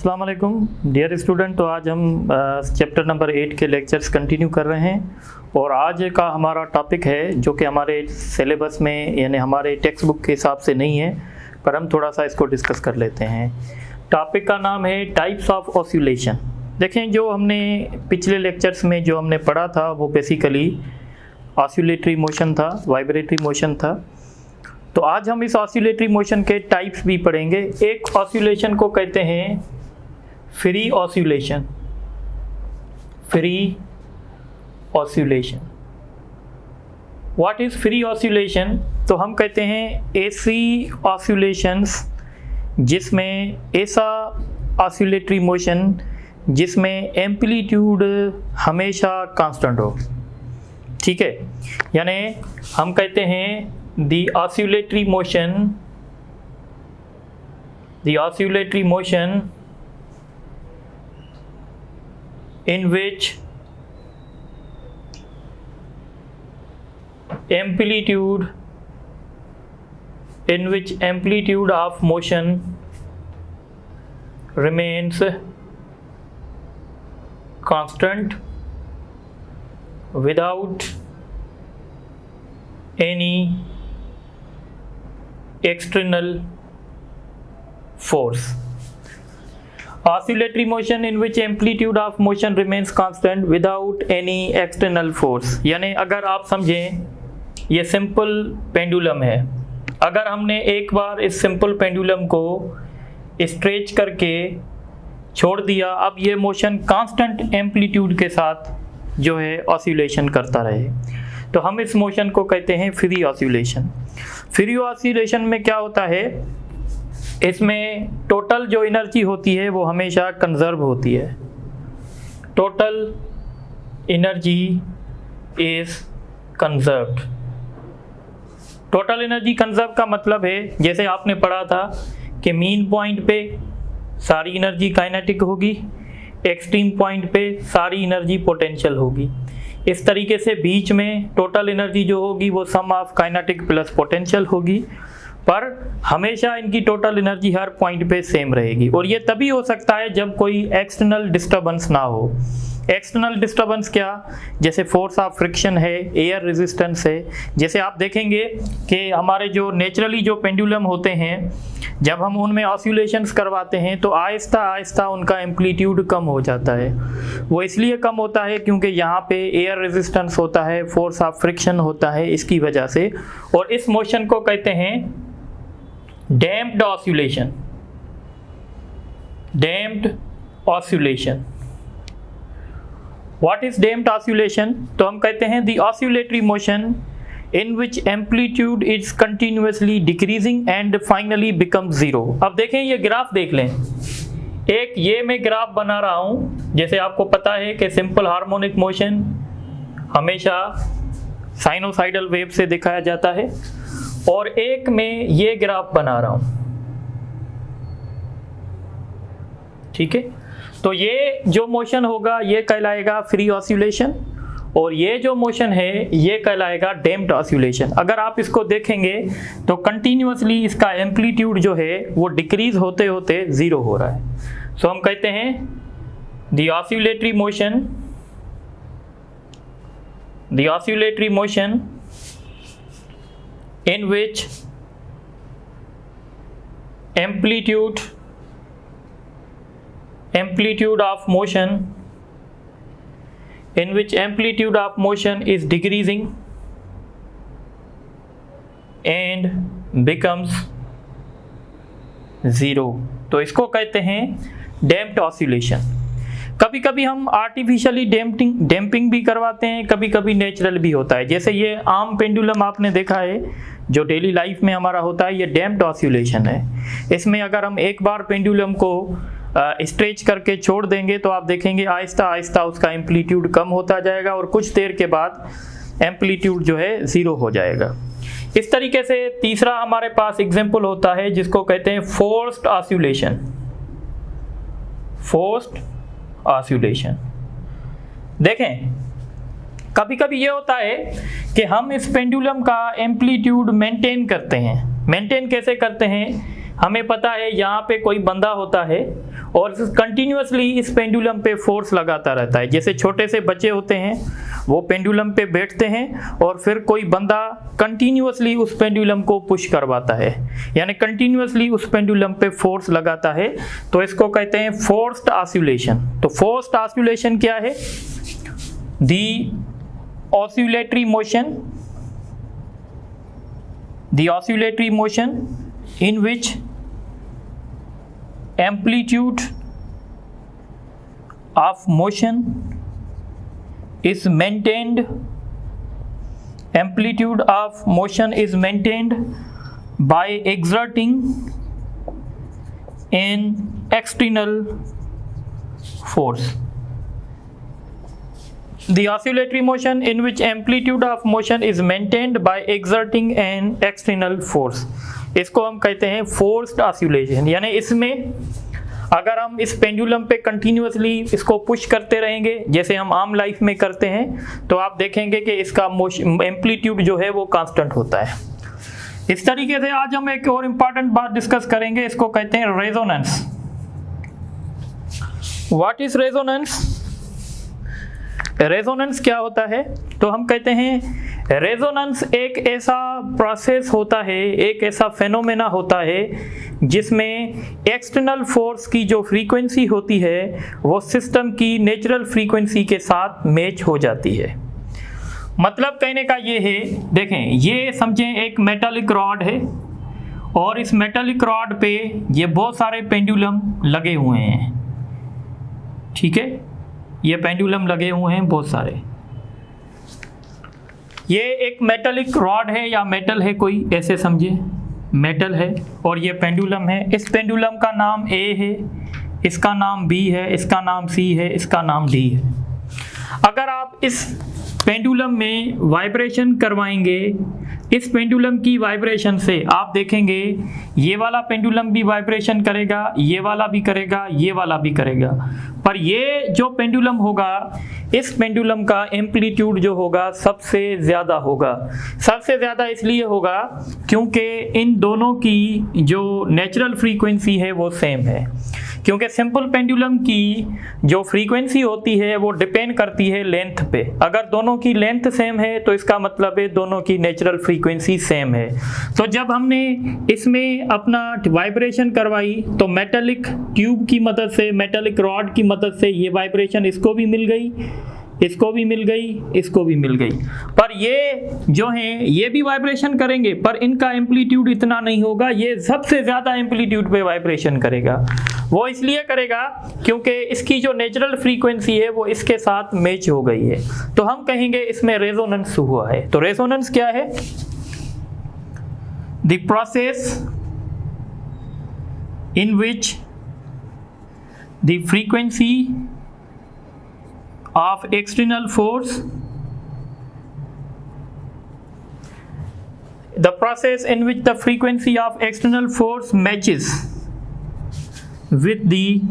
अस्सलाम वालेकुम dear student. तो आज हम चैप्टर नंबर 8 के लेक्चर्स कंटिन्यू कर रहे हैं और आज का हमारा टॉपिक है जो कि हमारे सिलेबस में यानी हमारे टेक्स्ट बुक के हिसाब से नहीं है, पर हम थोड़ा सा इसको डिस्कस कर लेते हैं। टॉपिक का नाम है टाइप्स ऑफ ऑसिलेशन। देखें, जो हमने पिछले लेक्चर्स में जो हमने पढ़ा था वो बेसिकली ऑसिलेटरी मोशन था, वाइब्रेटरी मोशन था। तो आज हम इस ऑसिलेटरी मोशन के टाइप्स भी पढ़ेंगे। एक ऑसिलेशन को कहते हैं free oscillation. Free oscillation, what is free oscillation? तो हम कहते हैं ऐसी ऑसिलेशंस जिसमें ऐसा ऑसिलेटरी मोशन जिसमें एम्पलीट्यूड हमेशा कांस्टेंट हो। ठीक है, यानी हम कहते हैं the oscillatory motion in which amplitude of motion remains constant without any external force. Oscillatory motion in which amplitude of motion remains constant without any external force। यानी अगर आप समझें ये सिंपल पेंडुलम है, अगर हमने एक बार इस सिंपल पेंडुलम को स्ट्रेच करके छोड़ दिया, अब ये मोशन कांस्टेंट एम्पलीट्यूड के साथ जो है ऑसिलेशन करता रहे, तो हम इस मोशन को कहते हैं फ्री ऑसिलेशन। फ्री ऑसिलेशन में क्या होता है, इसमें टोटल जो एनर्जी होती है वो हमेशा कंजर्व होती है। Total energy is conserved. Total energy conserve का मतलब है, जैसे आपने पढ़ा था कि मीन पॉइंट पे सारी एनर्जी काइनेटिक होगी, एक्सट्रीम पॉइंट पे सारी एनर्जी पोटेंशियल होगी। इस तरीके से बीच में टोटल एनर्जी जो होगी वो सम ऑफ काइनेटिक प्लस पोटेंशियल होगी, पर हमेशा इनकी टोटल एनर्जी हर पॉइंट पे सेम रहेगी। और ये तभी हो सकता है जब कोई एक्सटर्नल डिस्टर्बेंस ना हो। एक्सटर्नल डिस्टर्बेंस क्या? जैसे फोर्स ऑफ फ्रिक्शन है, एयर रेजिस्टेंस है। जैसे आप देखेंगे कि हमारे जो नेचुरली जो पेंडुलम होते हैं, जब हम उनमें ऑसिलेशंस करवाते हैं तो आहिस्ता आहिस्ता उनका एम्पलीट्यूड कम हो जाता है। वो इसलिए कम होता है क्योंकि यहाँ पे एयर रेजिस्टेंस होता है, फोर्स ऑफ फ्रिक्शन होता है, इसकी वजह से। और इस मोशन को कहते हैं damped oscillation. Damped oscillation. What is damped oscillation? तो हम कहते हैं the oscillatory motion in which amplitude is continuously decreasing and finally becomes zero। अब देखें, ये ग्राफ देख लें। एक ये मैं ग्राफ बना रहा हूँ, जैसे आपको पता है कि सिंपल हार्मोनिक मोशन हमेशा साइनोसाइडल वेव से दिखाया जाता है, और एक मैं ये ग्राफ बना रहा हूँ। ठीक है, तो ये जो मोशन होगा ये कहलाएगा फ्री ऑसिलेशन, और ये जो मोशन है ये कहलाएगा डैम्प्ड ऑसिलेशन। अगर आप इसको देखेंगे तो कंटिन्यूअसली इसका एम्पलीट्यूड जो है वो डिक्रीज होते होते जीरो हो रहा है। सो हम कहते हैं the oscillatory motion in which amplitude of motion is decreasing and becomes zero। तो इसको कहते हैं डैम्प्ड ऑसिलेशन। कभी कभी हम आर्टिफिशियली डैम्पिंग भी करवाते हैं, कभी कभी नेचुरल भी होता है। जैसे ये आम पेंडुलम आपने देखा है जो डेली लाइफ में हमारा होता है, ये डैम्प्ड ऑसिलेशन है। इसमें अगर हम एक बार पेंडुलम को स्ट्रेच करके छोड़ देंगे तो आप देखेंगे आहिस्ता आहिस्ता उसका एम्पलीट्यूड कम होता जाएगा और कुछ देर के बाद एम्पलीट्यूड जो है ज़ीरो हो जाएगा। इस तरीके से तीसरा हमारे पास एग्जाम्पल होता है जिसको कहते हैं फोर्स्ड ऑसिलेशन। फोर्स्ड ऑसिलेशन, देखें कभी कभी ये होता है कि हम इस पेंडुलम का एम्पलीट्यूड मेंटेन करते हैं। मेंटेन कैसे करते हैं? हमें पता है यहाँ पे कोई बंदा होता है और कंटिन्यूसली इस पेंडुलम पे फोर्स लगाता रहता है। जैसे छोटे से बच्चे होते हैं, वो पेंडुलम पे बैठते हैं और फिर कोई बंदा कंटिन्यूसली उस पेंडुलम को पुश करवाता है, यानी कंटिन्यूसली उस पेंडुलम पे फोर्स लगाता है, तो इसको कहते हैं फोर्स्ड ऑसिलेशन। तो फोर्स्ड ऑसिलेशन क्या है? The oscillatory motion, the oscillatory motion in which amplitude of motion is maintained, amplitude of motion is maintained by exerting an external force. The oscillatory motion in which amplitude of motion is maintained by exerting an external force, इसको हम कहते हैं forced oscillation. यानी इसमें अगर हम इस pendulum पे कंटिन्यूसली इसको पुश करते रहेंगे, जैसे हम आम लाइफ में करते हैं, तो आप देखेंगे कि इसका एम्पलीट्यूड जो है वो कांस्टेंट होता है। इस तरीके से आज हम एक और इम्पॉर्टेंट बात डिस्कस करेंगे, इसको कहते हैं resonance. What is resonance? Resonance क्या होता है? तो हम कहते हैं रेजोनेंस एक ऐसा प्रोसेस होता है, एक ऐसा फेनोमेना होता है जिसमें एक्सटर्नल फोर्स की जो फ्रीक्वेंसी होती है वो सिस्टम की नेचुरल फ्रीक्वेंसी के साथ मैच हो जाती है। मतलब कहने का ये है, देखें ये समझें एक मेटालिक रॉड है और इस मेटालिक रॉड पे ये बहुत सारे पेंडुलम लगे हुए हैं, ठीक है, ये पेंडुलम लगे हुए हैं बहुत सारे। ये एक मेटालिक रॉड है या मेटल है कोई, ऐसे समझिए मेटल है, और ये पेंडुलम है। इस पेंडुलम का नाम A है, इसका नाम B है, इसका नाम C है, इसका नाम D है। अगर आप इस पेंडुलम में वाइब्रेशन करवाएंगे, इस पेंडुलम की वाइब्रेशन से आप देखेंगे ये वाला पेंडुलम भी वाइब्रेशन करेगा, ये वाला भी करेगा, ये वाला भी करेगा, पर ये जो पेंडुलम होगा, इस पेंडुलम का एम्पलीट्यूड जो होगा सबसे ज़्यादा होगा। सबसे ज़्यादा इसलिए होगा क्योंकि इन दोनों की जो नेचुरल फ्रीक्वेंसी है वो सेम है। क्योंकि सिंपल पेंडुलम की जो फ्रीक्वेंसी होती है वो डिपेंड करती है लेंथ पे। अगर दोनों की लेंथ सेम है तो इसका मतलब है दोनों की नेचुरल फ्रीक्वेंसी सेम है। तो जब हमने इसमें अपना वाइब्रेशन करवाई तो मेटालिक ट्यूब की मदद से, मेटालिक रॉड की मदद से ये वाइब्रेशन इसको भी मिल गई, इसको भी मिल गई, इसको भी मिल गई, पर ये जो हैं ये भी वाइब्रेशन करेंगे पर इनका एम्पलीट्यूड इतना नहीं होगा, ये सबसे ज़्यादा एम्पलीट्यूड पे वाइब्रेशन करेगा। वो इसलिए करेगा क्योंकि इसकी जो नेचुरल फ्रीक्वेंसी है वो इसके साथ मैच हो गई है। तो हम कहेंगे इसमें रेजोनेंस हुआ है। तो रेजोनेंस क्या है? The process in which the frequency of external force, the process in which the frequency of external force matches with the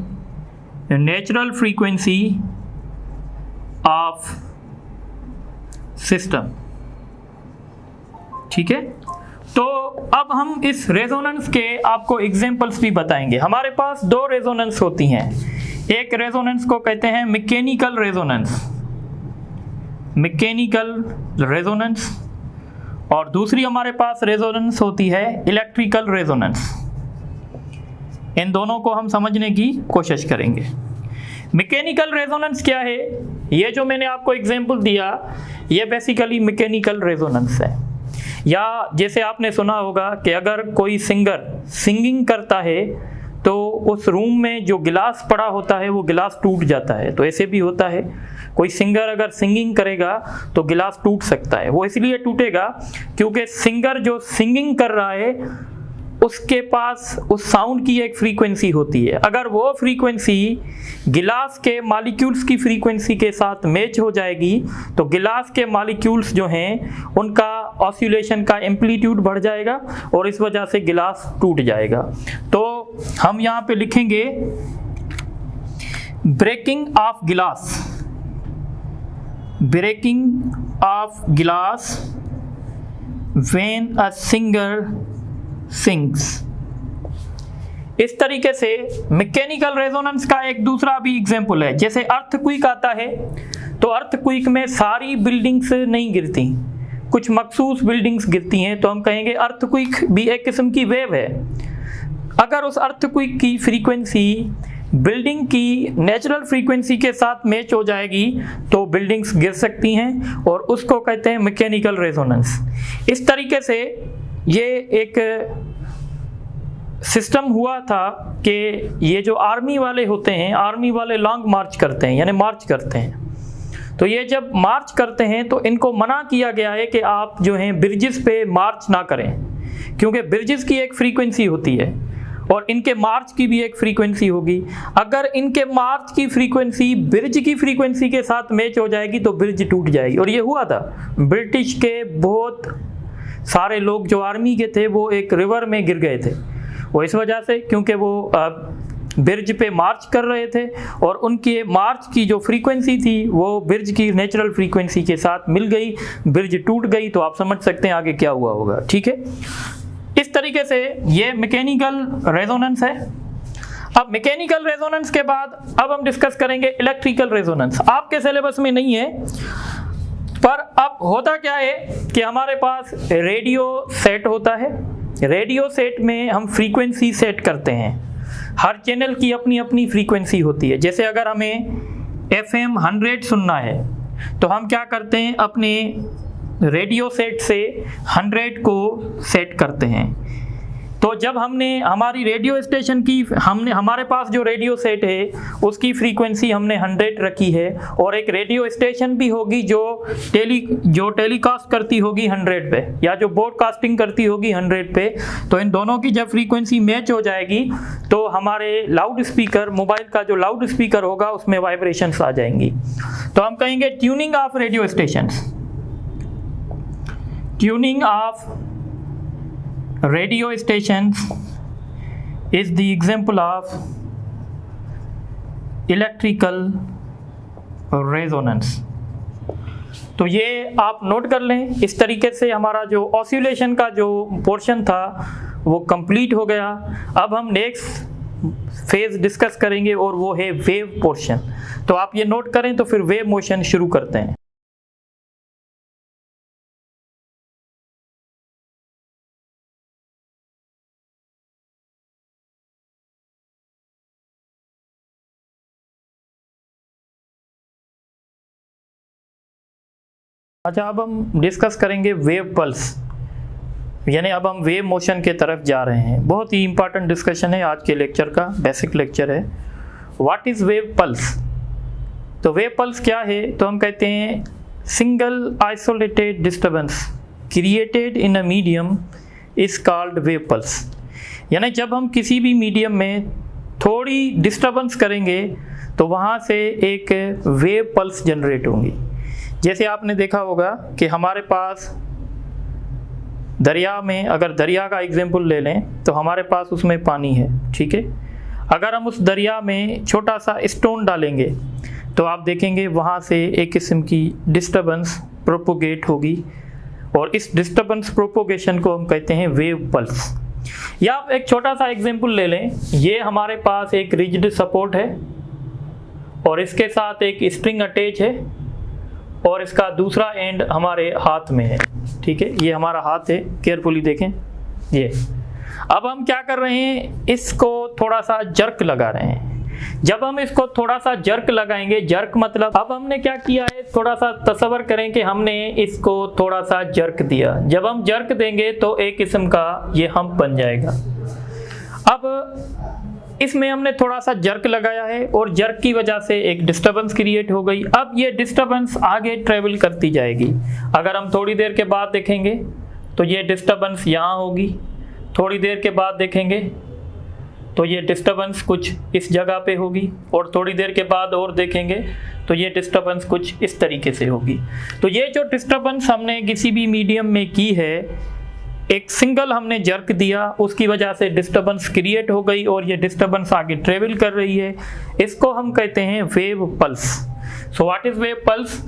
natural frequency of system। ठीक है, तो अब हम इस रेजोनेंस के आपको एग्जांपल्स भी बताएंगे। हमारे पास दो रेजोनेंस होती हैं, एक रेजोनेंस को कहते हैं मैकेनिकल रेजोनेंस, मैकेनिकल रेजोनेंस, और दूसरी हमारे पास रेजोनेंस होती है इलेक्ट्रिकल रेजोनेंस। इन दोनों को हम समझने की कोशिश करेंगे। मैकेनिकल रेजोनेंस क्या है? ये जो मैंने आपको एग्जांपल दिया ये बेसिकली मैकेनिकल रेजोनेंस है। या जैसे आपने सुना होगा कि अगर कोई सिंगर सिंगिंग करता है तो उस रूम में जो गिलास पड़ा होता है वो गिलास टूट जाता है। तो ऐसे भी होता है, कोई सिंगर अगर सिंगिंग करेगा तो गिलास टूट सकता है। वो इसलिए टूटेगा क्योंकि सिंगर जो सिंगिंग कर रहा है उसके पास उस साउंड की एक फ्रीक्वेंसी होती है। अगर वो फ्रीक्वेंसी गिलास के मॉलिक्यूल्स की फ्रीक्वेंसी के साथ मैच हो जाएगी तो गिलास के मॉलिक्यूल्स जो हैं उनका ऑसिलेशन का एम्पलीट्यूड बढ़ जाएगा और इस वजह से गिलास टूट जाएगा। तो हम यहाँ पे लिखेंगे ब्रेकिंग ऑफ गिलास, ब्रेकिंग ऑफ गिलास व्हेन अ सिंगर sings इस तरीके से मैकेनिकल रेजोनेंस का एक दूसरा भी एग्जांपल है, जैसे अर्थक्वेक आता है तो अर्थक्वेक में सारी बिल्डिंग्स नहीं गिरती, कुछ मखसूस बिल्डिंग्स गिरती हैं, तो हम कहेंगे अर्थक्वेक भी एक किस्म की वेव है। अगर उस अर्थक्वेक की फ्रीक्वेंसी बिल्डिंग की नेचुरल फ्रीक्वेंसी के साथ मैच हो जाएगी तो बिल्डिंग्स गिर सकती हैं और उसको कहते हैं मैकेनिकल रेजोनेंस। इस तरीके से ये एक सिस्टम हुआ था कि ये जो आर्मी वाले होते हैं, आर्मी वाले लॉन्ग मार्च करते हैं, यानी मार्च करते हैं, तो ये जब मार्च करते हैं तो इनको मना किया गया है कि आप जो हैं ब्रिजेस पे मार्च ना करें, क्योंकि ब्रिजेस की एक फ्रीक्वेंसी होती है और इनके मार्च की भी एक फ्रीक्वेंसी होगी। अगर इनके मार्च की फ्रीक्वेंसी ब्रिज की फ्रीक्वेंसी के साथ मैच हो जाएगी तो ब्रिज टूट जाएगी। और ये हुआ था, ब्रिटिश के बहुत सारे लोग जो आर्मी के थे वो एक रिवर में गिर गए थे, वो इस वजह से क्योंकि वो ब्रिज पे मार्च कर रहे थे और उनके मार्च की जो फ्रीक्वेंसी थी वो ब्रिज की नेचुरल फ्रीक्वेंसी के साथ मिल गई, ब्रिज टूट गई। तो आप समझ सकते हैं आगे क्या हुआ होगा। ठीक है, इस तरीके से ये मैकेनिकल रेजोनेंस है। अब मैकेनिकल रेजोनेंस के बाद अब हम डिस्कस करेंगे इलेक्ट्रिकल रेजोनेंस। आपके सिलेबस में नहीं है, पर अब होता क्या है कि हमारे पास रेडियो सेट होता है। रेडियो सेट में हम फ्रीक्वेंसी सेट करते हैं, हर चैनल की अपनी अपनी फ्रीक्वेंसी होती है। जैसे अगर हमें FM 100 सुनना है तो हम क्या करते हैं, अपने रेडियो सेट से 100 को सेट करते हैं। तो जब हमने हमारी रेडियो स्टेशन की हमारे पास जो रेडियो सेट है उसकी फ्रीक्वेंसी हमने 100 रखी है और एक रेडियो स्टेशन भी होगी जो टेलीकास्ट करती होगी 100 पे या जो ब्रॉडकास्टिंग करती होगी 100 पे। तो इन दोनों की जब फ्रीक्वेंसी मैच हो जाएगी तो हमारे लाउड स्पीकर, मोबाइल का जो लाउड स्पीकर होगा उसमें वाइब्रेशंस आ जाएंगी। तो हम कहेंगे tuning of radio stations. Tuning of radio stations is the example of electrical resonance। तो ये आप नोट कर लें। इस तरीके से हमारा जो ऑसिलेशन का जो पोर्शन था वो कंप्लीट हो गया। अब हम नेक्स्ट फेज डिस्कस करेंगे और वो है वेव पोर्शन। तो आप ये नोट करें तो फिर वेव मोशन शुरू करते हैं। अच्छा, अब हम डिस्कस करेंगे वेव पल्स, यानी अब हम वेव मोशन के तरफ जा रहे हैं। बहुत ही इंपॉर्टेंट डिस्कशन है आज के लेक्चर का, बेसिक लेक्चर है। What is wave pulse? तो वेव पल्स क्या है? तो हम कहते हैं single isolated disturbance created in a medium is called wave pulse. यानी जब हम किसी भी मीडियम में थोड़ी डिस्टर्बेंस करेंगे तो वहाँ से एक वेव पल्स जनरेट होंगी। जैसे आपने देखा होगा कि हमारे पास दरिया में, अगर दरिया का एग्जाम्पल ले लें तो हमारे पास उसमें पानी है, ठीक है। अगर हम उस दरिया में छोटा सा स्टोन डालेंगे तो आप देखेंगे वहाँ से एक किस्म की डिस्टर्बेंस प्रोपोगेट होगी और इस डिस्टर्बेंस प्रोपोगेशन को हम कहते हैं वेव पल्स। या आप एक छोटा सा एग्जाम्पल ले लें, ये हमारे पास एक रिजिड सपोर्ट है और इसके साथ एक स्प्रिंग अटैच है और इसका दूसरा एंड हमारे हाथ में है, ठीक है। ये हमारा हाथ है, केयरफुली देखें ये। अब हम क्या कर रहे हैं, इसको थोड़ा सा जर्क लगा रहे हैं। जब हम इसको थोड़ा सा जर्क लगाएंगे, जर्क मतलब अब हमने क्या किया है, थोड़ा सा तसव्वुर करें कि हमने इसको थोड़ा सा जर्क दिया। जब हम जर्क देंगे तो एक किस्म का ये हम्प बन जाएगा। अब इसमें हमने थोड़ा सा जर्क लगाया है और जर्क की वजह से एक डिस्टर्बेंस क्रिएट हो गई। अब ये डिस्टर्बेंस आगे ट्रेवल करती जाएगी। अगर हम थोड़ी देर के बाद देखेंगे तो ये डिस्टर्बेंस यहाँ होगी, थोड़ी देर के बाद देखेंगे तो ये डिस्टर्बेंस कुछ इस जगह पे होगी और थोड़ी देर के बाद और देखेंगे तो ये डिस्टर्बेंस कुछ इस तरीके से होगी। तो ये जो डिस्टर्बेंस हमने किसी भी मीडियम में की है, एक सिंगल हमने जर्क दिया, उसकी वजह से डिस्टर्बेंस क्रिएट हो गई और ये डिस्टर्बेंस आगे ट्रेवल कर रही है। इसको हम कहते हैं wave pulse. So what is wave pulse?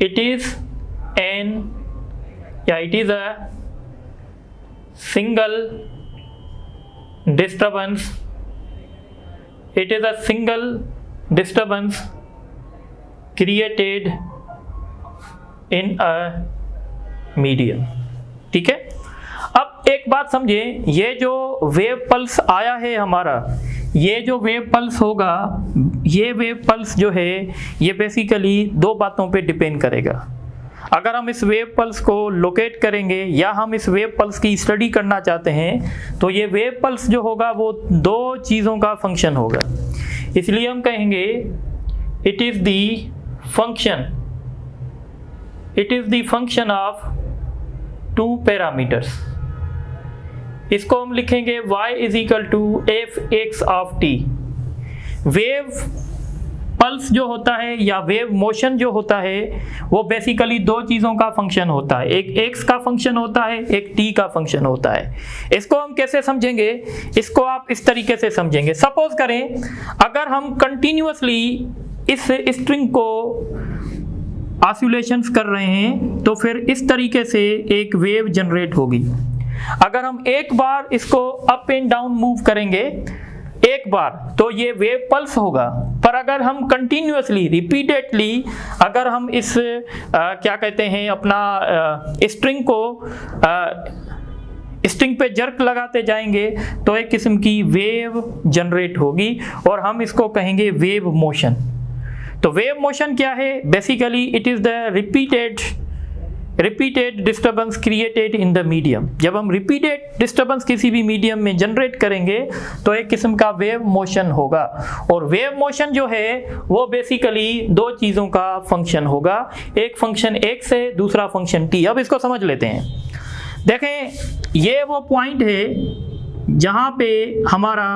It is a single disturbance, it is a single disturbance created in a medium। ठीक है, अब एक बात समझे, ये जो वेव पल्स आया है हमारा, ये जो वेव पल्स होगा, ये वेव पल्स जो है ये बेसिकली दो बातों पे डिपेंड करेगा। अगर हम इस वेव पल्स को लोकेट करेंगे या हम इस वेव पल्स की स्टडी करना चाहते हैं तो ये वेव पल्स जो होगा वो दो चीज़ों का फंक्शन होगा। इसलिए हम कहेंगे it is the function of two parameters. इसको हम लिखेंगे y is equal to f(x) of t। Wave pulse जो होता है या वेव मोशन जो होता है वो बेसिकली दो चीज़ों का फंक्शन होता है, एक x का फंक्शन होता है, एक t का फंक्शन होता है। इसको हम कैसे समझेंगे, इसको आप इस तरीके से समझेंगे। सपोज करें अगर हम कंटिन्यूअसली इस स्ट्रिंग को ऑसिलेशंस कर रहे हैं तो फिर इस तरीके से एक वेव जनरेट होगी। अगर हम एक बार इसको अप एंड डाउन मूव करेंगे एक बार तो ये वेव पल्स होगा, पर अगर हम कंटिन्यूअसली रिपीटेडली अगर हम इस क्या कहते हैं अपना स्ट्रिंग को स्ट्रिंग पे जर्क लगाते जाएंगे तो एक किस्म की वेव जनरेट होगी और हम इसको कहेंगे वेव मोशन। तो वेव मोशन क्या है, basically it is the repeated disturbance created in the medium. जब हम रिपीटेड डिस्टर्बेंस किसी भी मीडियम में जनरेट करेंगे तो एक किस्म का वेव मोशन होगा। और वेव मोशन जो है वो बेसिकली दो चीज़ों का फंक्शन होगा, एक फंक्शन x है, दूसरा फंक्शन t। अब इसको समझ लेते हैं। देखें ये वो पॉइंट है जहाँ पे हमारा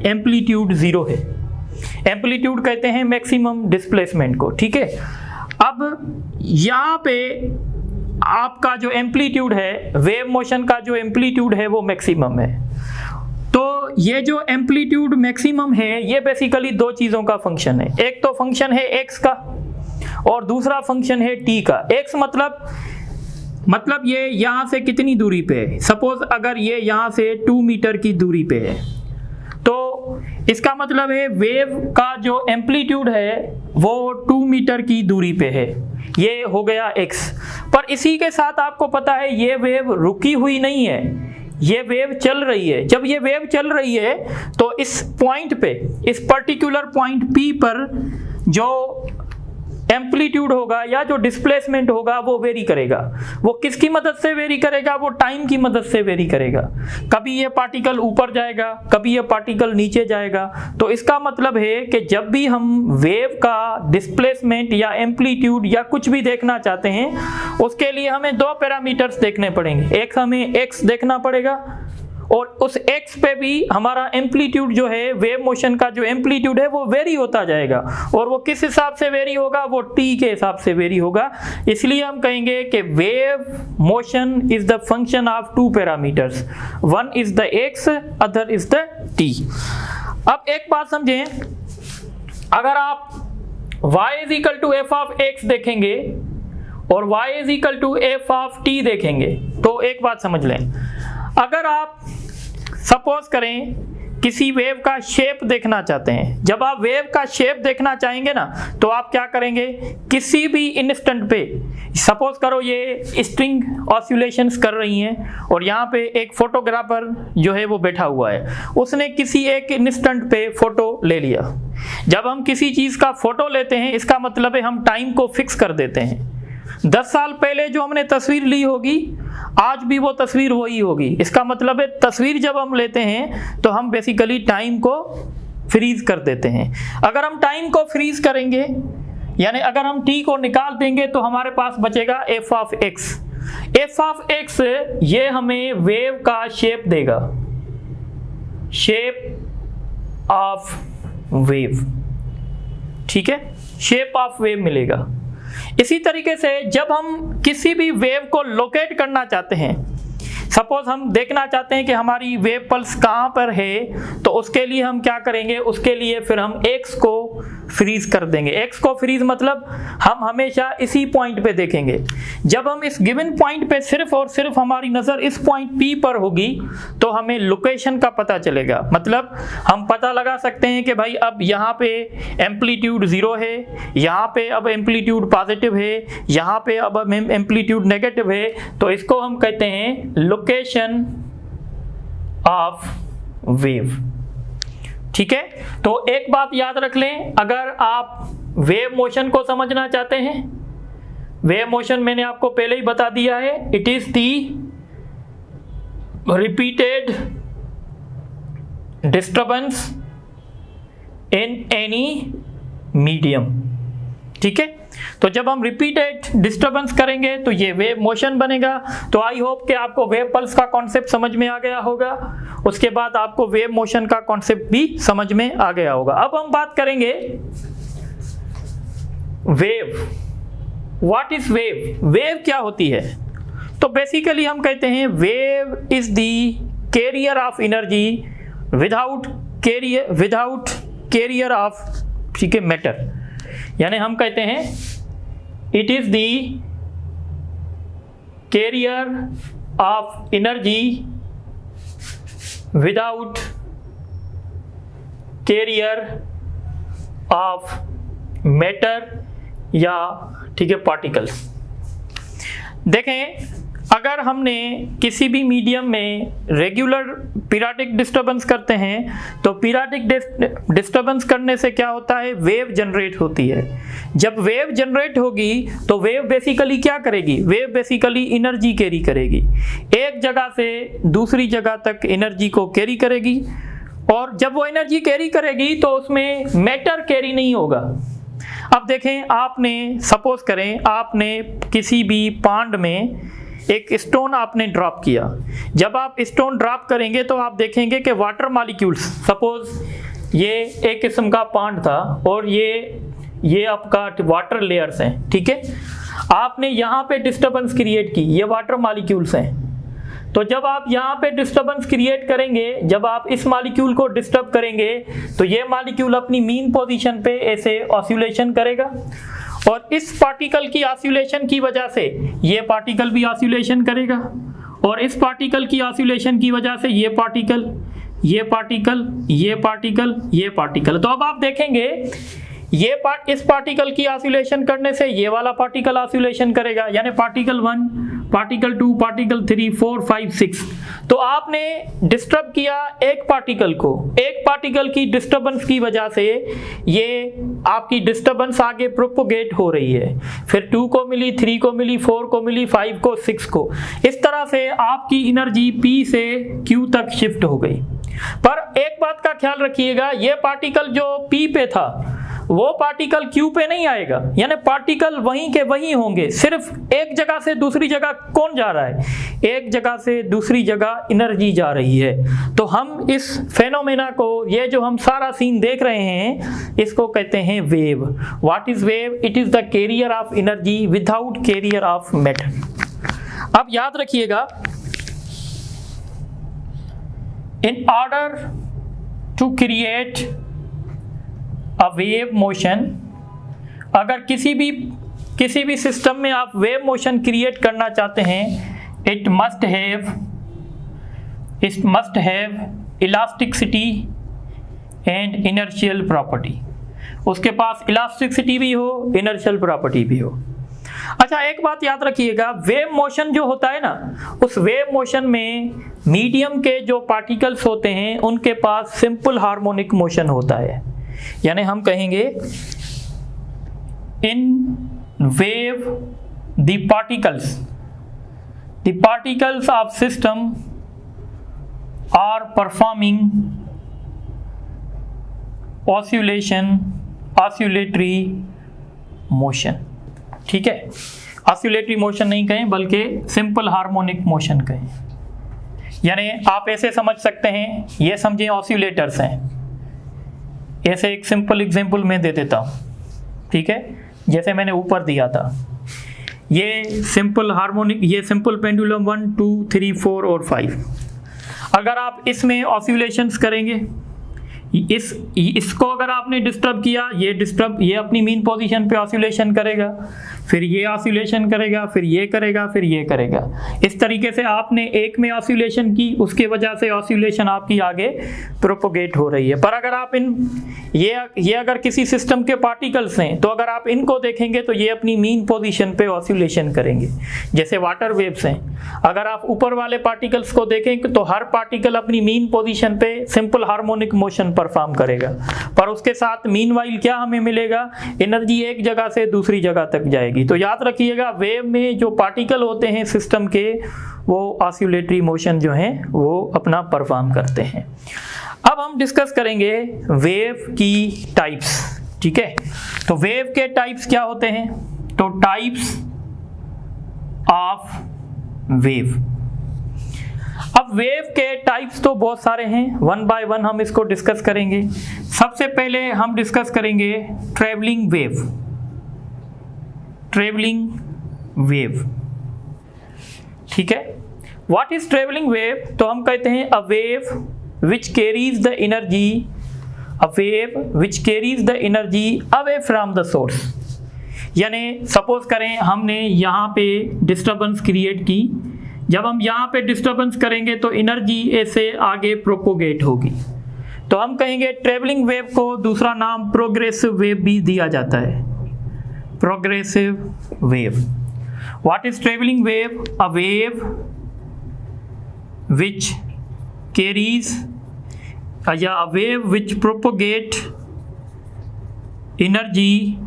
एम्पलीट्यूड 0 है। एम्पलीट्यूड कहते हैं मैक्सिमम डिस्प्लेसमेंट को, ठीक है। अब यहाँ पे आपका जो एम्पलीट्यूड है, वेव मोशन का जो एम्पलीट्यूड है वो मैक्सिमम है। तो ये जो एम्पलीट्यूड मैक्सिमम है ये बेसिकली दो चीज़ों का फंक्शन है। एक तो फंक्शन है x का और दूसरा फंक्शन है t का। x मतलब ये यहाँ से कितनी दूरी पे है। सपोज अगर ये यहाँ से 2 मीटर की दूरी पे है तो इसका मतलब है वेव का जो एम्पलीट्यूड है वो 2 मीटर की दूरी पे है। ये हो गया x। पर इसी के साथ आपको पता है ये वेव रुकी हुई नहीं है, ये वेव चल रही है। जब ये वेव चल रही है तो इस पॉइंट पे, इस पर्टिकुलर पॉइंट P पर जो एम्पलीट्यूड होगा या जो डिस्प्लेसमेंट होगा वो वेरी करेगा। वो किसकी मदद से वेरी करेगा, वो टाइम की मदद से वेरी करेगा। कभी ये पार्टिकल ऊपर जाएगा, कभी ये पार्टिकल नीचे जाएगा। तो इसका मतलब है कि जब भी हम वेव का डिस्प्लेसमेंट या एम्पलीट्यूड या कुछ भी देखना चाहते हैं उसके लिए हमें दो पैरामीटर्स देखने पड़ेंगे। एक हमें x देखना पड़ेगा और उस x पे भी हमारा एम्पलीट्यूड जो है, वेव मोशन का जो एम्पलीट्यूड है वो वेरी होता जाएगा। और वो किस हिसाब से वेरी होगा, वो t के हिसाब से वेरी होगा। इसलिए हम कहेंगे कि wave motion is the function of two parameters, one is the x, other is the t। अब एक बात समझें, अगर आप y is equal to F of x देखेंगे और y is equal to F of t देखेंगे तो एक बात समझ लें। अगर आप सपोज करें किसी वेव का शेप देखना चाहते हैं, जब आप वेव का शेप देखना चाहेंगे ना तो आप क्या करेंगे, किसी भी इंस्टेंट पे, सपोज करो ये स्ट्रिंग ऑसिलेशंस कर रही हैं और यहाँ पे एक फोटोग्राफर जो है वो बैठा हुआ है, उसने किसी एक इंस्टेंट पे फोटो ले लिया। जब हम किसी चीज़ का फोटो लेते हैं इसका मतलब है हम टाइम को फिक्स कर देते हैं। 10 साल पहले जो हमने तस्वीर ली होगी आज भी वो तस्वीर वही होगी। इसका मतलब है तस्वीर जब हम लेते हैं तो हम बेसिकली टाइम को फ्रीज कर देते हैं। अगर हम टाइम को फ्रीज करेंगे यानी अगर हम t को निकाल देंगे तो हमारे पास बचेगा f of x। f of x ये हमें वेव का शेप देगा, शेप ऑफ वेव, ठीक है, शेप ऑफ वेव मिलेगा। इसी तरीके से जब हम किसी भी वेव को लोकेट करना चाहते हैं, सपोज हम देखना चाहते हैं कि हमारी वेव पल्स कहाँ पर है, तो उसके लिए हम क्या करेंगे, उसके लिए फिर हम x को फ्रीज कर देंगे। एक्स को फ्रीज मतलब हम हमेशा इसी पॉइंट पे देखेंगे। जब हम इस गिवन पॉइंट पे सिर्फ और सिर्फ हमारी नज़र इस पॉइंट P पर होगी तो हमें लोकेशन का पता चलेगा। मतलब हम पता लगा सकते हैं कि भाई अब यहाँ पे एम्पलीट्यूड 0 है, यहाँ पे अब एम्पलीट्यूड पॉजिटिव है, यहाँ पे अब एम्पलीट्यूड नेगेटिव है। तो इसको हम कहते हैं लोकेशन ऑफ वेव। ठीक है, तो एक बात याद रख लें, अगर आप वेव मोशन को समझना चाहते हैं, वेव मोशन मैंने आपको पहले ही बता दिया है, it is the repeated disturbance in any medium. ठीक है, तो जब हम रिपीटेड डिस्टर्बेंस करेंगे तो ये वेव मोशन बनेगा। तो आई होप कि आपको वेव पल्स का कॉन्सेप्ट समझ में आ गया होगा, उसके बाद आपको वेव मोशन का कॉन्सेप्ट भी समझ में आ गया होगा। अब हम बात करेंगे wave. What is wave? Wave क्या होती है? तो बेसिकली हम कहते हैं wave is the carrier of energy without carrier of, ठीक है, मैटर। यानी हम कहते हैं it is the carrier of energy without carrier of matter या, ठीक है, पार्टिकल्स। देखें, अगर हमने किसी भी मीडियम में रेगुलर पीरियोडिक डिस्टर्बेंस करते हैं तो पीरियोडिक डिस्टर्बेंस करने से क्या होता है? वेव जनरेट होती है। जब वेव जनरेट होगी तो वेव बेसिकली क्या करेगी? वेव बेसिकली एनर्जी कैरी करेगी, एक जगह से दूसरी जगह तक एनर्जी को कैरी करेगी। और जब वो एनर्जी कैरी करेगी तो उसमें मैटर कैरी नहीं होगा। अब देखें, आपने सपोज करें आपने किसी भी पांड में एक स्टोन आपने ड्रॉप किया। जब आप स्टोन ड्रॉप करेंगे तो आप देखेंगे कि वाटर मॉलिक्यूल्स, सपोज ये एक किस्म का पांड था और ये आपका वाटर लेयर्स हैं, ठीक है। आपने यहाँ पे डिस्टर्बेंस क्रिएट की, ये वाटर मॉलिक्यूल्स हैं। तो जब आप यहाँ पे डिस्टर्बेंस क्रिएट करेंगे, जब आप इस मॉलिक्यूल को डिस्टर्ब करेंगे तो ये मॉलिक्यूल अपनी मीन पोजीशन पे ऐसे ऑस्युलेशन करेगा और इस पार्टिकल की ऑस्युलेशन की वजह से ये पार्टिकल भी ऑस्युलेशन करेगा और इस पार्टिकल की ऑस्युलेशन की वजह से ये पार्टिकल, ये पार्टिकल, ये पार्टिकल, ये पार्टिकल। तो अब आप देखेंगे इस पार्टिकल की ऑस्युलेशन करने से ये वाला पार्टिकल ऑस्युलेशन करेगा, यानी पार्टिकल 1, पार्टिकल 2, पार्टिकल 3, 4, 5, 6। तो आपने डिस्टर्ब किया एक पार्टिकल को, एक पार्टिकल की डिस्टर्बेंस की वजह से ये आपकी डिस्टर्बेंस आगे प्रोपोगेट हो रही है। फिर 2 को मिली, 3 को मिली, 4 को मिली, 5 को, 6 को। इस तरह से आपकी एनर्जी P से Q तक शिफ्ट हो गई। पर एक बात का ख्याल रखिएगा, ये पार्टिकल जो P पे था वो पार्टिकल Q पे नहीं आएगा, यानी पार्टिकल वहीं के वहीं होंगे। सिर्फ एक जगह से दूसरी जगह कौन जा रहा है? एक जगह से दूसरी जगह एनर्जी जा रही है। तो हम इस फेनोमेना को, ये जो हम सारा सीन देख रहे हैं, इसको कहते हैं wave. What is wave? It is the carrier of energy without carrier of matter. अब याद रखिएगा, in order to create a wave motion, अगर किसी भी सिस्टम में आप वेव मोशन क्रिएट करना चाहते हैं, it must have elasticity and inertial property. उसके पास इलास्टिसिटी भी हो, इनर्शियल प्रॉपर्टी भी हो। अच्छा, एक बात याद रखिएगा, वेव मोशन जो होता है ना, उस वेव मोशन में मीडियम के जो पार्टिकल्स होते हैं उनके पास सिंपल हार्मोनिक मोशन होता है। यानी हम कहेंगे in wave the particles of system are performing oscillatory motion. ठीक है, ऑस्युलेटरी मोशन नहीं कहें बल्कि सिंपल हार्मोनिक मोशन कहें। यानी आप ऐसे समझ सकते हैं, ये समझें ऑस्युलेटर्स हैं। ऐसे एक सिंपल एग्जांपल मैं दे देता हूँ, ठीक है, जैसे मैंने ऊपर दिया था, ये सिंपल हार्मोनिक, ये सिंपल पेंडुलम 1, 2, 3, 4 और 5। अगर आप इसमें ऑस्युलेशंस करेंगे, इसको अगर आपने डिस्टर्ब किया, ये अपनी मीन पोजीशन पे ऑसिलेशन करेगा, फिर ये ऑसिलेशन करेगा, फिर ये करेगा, फिर ये करेगा। इस तरीके से आपने एक में ऑसिलेशन की, उसके वजह से ऑसिलेशन आपकी आगे प्रोपोगेट हो रही है। पर अगर आप ये अगर किसी सिस्टम के पार्टिकल्स हैं, तो अगर आप इनको देखेंगे तो ये अपनी मीन पोजीशन पे ऑसिलेशन करेंगे। जैसे वाटर वेव्स हैं, अगर आप ऊपर वाले पार्टिकल्स को देखें तो हर पार्टिकल अपनी मीन पोजीशन पे सिंपल हार्मोनिक मोशन परफॉर्म करेगा, पर उसके साथ मीनवाइल क्या हमें मिलेगा, एनर्जी एक जगह से दूसरी जगह तक जाएगी। तो याद रखिएगा, वेव में जो पार्टिकल होते हैं सिस्टम के, वो ऑसिलेटरी मोशन जो है वो अपना परफॉर्म करते हैं। अब हम डिस्कस करेंगे वेव की टाइप्स, ठीक है। तो वेव के टाइप्स क्या होते हैं, तो टाइप्स ऑफ वेव। अब वेव के टाइप्स तो बहुत सारे हैं, वन बाय वन हम इसको डिस्कस करेंगे। सबसे पहले हम डिस्कस करेंगे ट्रैवलिंग वेव। ट्रैवलिंग वेव, ठीक है। What is travelling wave? तो हम कहते हैं अ wave which carries the energy, a wave which carries the energy away from the source. यानी सपोज करें हमने यहाँ पे डिस्टर्बेंस क्रिएट की, जब हम यहाँ पे डिस्टर्बेंस करेंगे तो एनर्जी ऐसे आगे प्रोपोगेट होगी। तो हम कहेंगे ट्रैवलिंग वेव को दूसरा नाम प्रोग्रेसिव वेव भी दिया जाता है, progressive wave. What is travelling wave? A wave which carries या a wave which propagate energy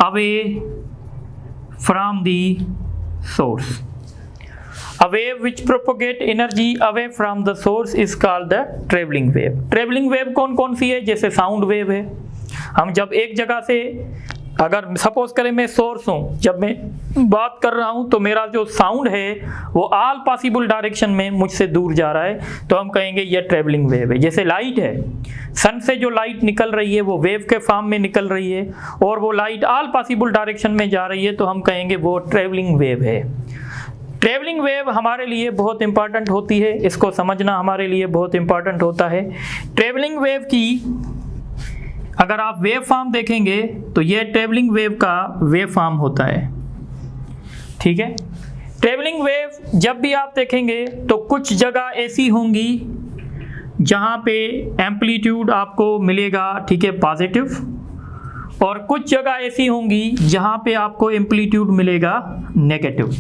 away from the source. A wave which propagate energy away from the source is called the traveling wave. Traveling wave कौन कौन सी है? जैसे sound wave है, हम जब एक जगह से, अगर सपोज करें मैं सोर्स हूँ, जब मैं बात कर रहा हूँ तो मेरा जो साउंड है वो ऑल पॉसिबल डायरेक्शन में मुझसे दूर जा रहा है, तो हम कहेंगे ये ट्रैवलिंग वेव है। जैसे लाइट है, सन से जो लाइट निकल रही है वो वेव के फॉर्म में निकल रही है और वो लाइट ऑल पॉसिबल डायरेक्शन में जा रही है, तो हम कहेंगे वो ट्रैवलिंग वेव है। ट्रैवलिंग वेव हमारे लिए बहुत इंपॉर्टेंट होती है, इसको समझना हमारे लिए बहुत इंपॉर्टेंट होता है। ट्रैवलिंग वेव की अगर आप वेव फॉर्म देखेंगे तो ये ट्रैवलिंग वेव का वेव फॉर्म होता है, ठीक है। ट्रैवलिंग वेव जब भी आप देखेंगे तो कुछ जगह ऐसी होंगी जहाँ पे एम्पलीट्यूड आपको मिलेगा, ठीक है, पॉजिटिव, और कुछ जगह ऐसी होंगी जहाँ पे आपको एम्पलीट्यूड मिलेगा नेगेटिव।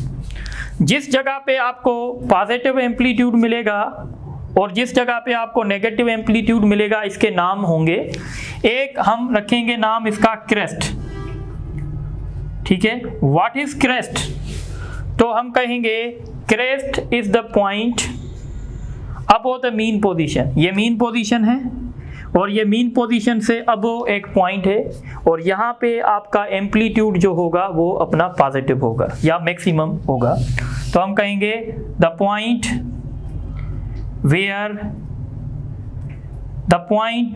जिस जगह पे आपको पॉजिटिव एम्पलीट्यूड मिलेगा और जिस जगह पे आपको नेगेटिव एम्पलीट्यूड मिलेगा, इसके नाम होंगे, एक हम रखेंगे नाम इसका क्रेस्ट, ठीक है। What is crest? तो हम कहेंगे crest is the point above the mean position. ये मीन पोजीशन है और ये मीन पोजीशन से अबव एक पॉइंट है, और यहाँ पे आपका एम्पलीट्यूड जो होगा वो अपना पॉजिटिव होगा या मैक्सिमम होगा। तो हम कहेंगे the point where the point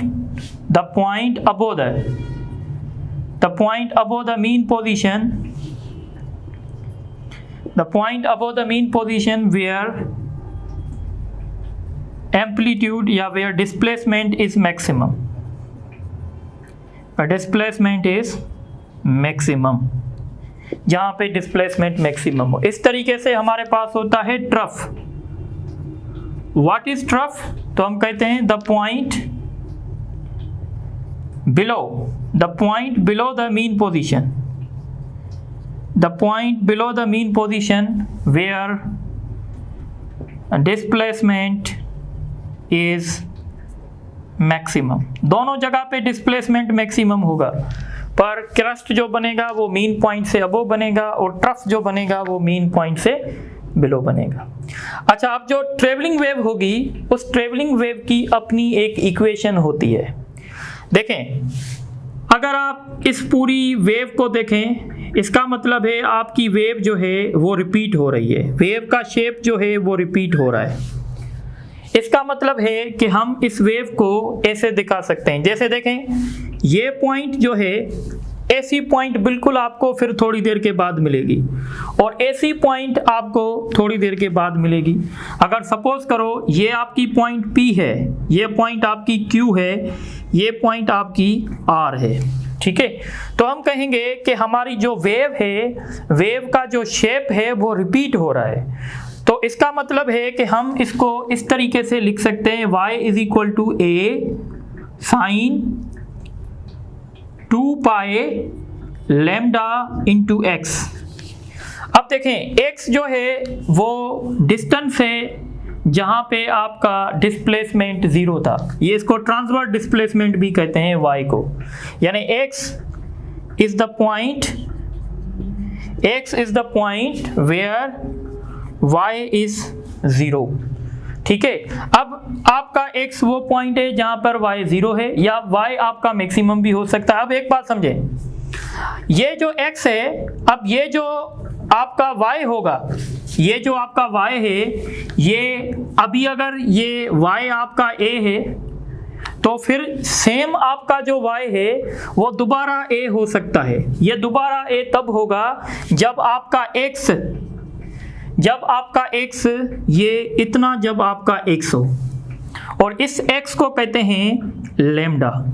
above the mean position, the point above the mean position where amplitude या where displacement is maximum, displacement is maximum, जहाँ पे डिस्प्लेसमेंट मैक्सिमम हो। इस तरीके से हमारे पास होता है ट्रफ। What is trough? तो हम कहते हैं the point below the mean position, the point below the mean position where displacement is maximum. दोनों जगह पे डिस्प्लेसमेंट मैक्सिमम होगा, पर क्रस्ट जो बनेगा वो मीन पॉइंट से अबव बनेगा और ट्रफ जो बनेगा वो मीन पॉइंट से बिलो बनेगा। अच्छा, अब जो ट्रैवलिंग वेव होगी, उस ट्रैवलिंग वेव की अपनी एक इक्वेशन होती है। देखें, अगर आप इस पूरी वेव को देखें, इसका मतलब है आपकी वेव जो है वो रिपीट हो रही है, वेव का शेप जो है वो रिपीट हो रहा है। इसका मतलब है कि हम इस वेव को ऐसे दिखा सकते हैं, जैसे देखें ये पॉइंट जो है AC पॉइंट बिल्कुल आपको फिर थोड़ी देर के बाद मिलेगी और AC पॉइंट आपको थोड़ी देर के बाद मिलेगी। अगर सपोज करो ये आपकी पॉइंट P है, ये पॉइंट आपकी Q है, ये पॉइंट आपकी R है, ठीक है। तो हम कहेंगे कि हमारी जो वेव है, वेव का जो शेप है वो रिपीट हो रहा है। तो इसका मतलब है कि हम इसको इस तरीके से लिख सकते हैं, y is equal to a sine 2 pi lambda into x. अब देखें x जो है वो डिस्टेंस है जहां पे आपका डिस्प्लेसमेंट 0 था, ये इसको ट्रांसवर्स डिस्प्लेसमेंट भी कहते हैं y को, यानी x is the point where y is 0, ठीक है। अब आपका x वो पॉइंट है जहां पर y 0 है, या y आपका मैक्सिमम भी हो सकता है। अब एक बात समझें, ये जो x है, अब ये जो आपका y होगा, ये जो आपका y है, ये अभी अगर ये y आपका a है तो फिर सेम आपका जो y है वो दोबारा a हो सकता है। ये दोबारा a तब होगा जब आपका x ये इतना, जब आपका x हो, और इस x को कहते हैं लैम्डा,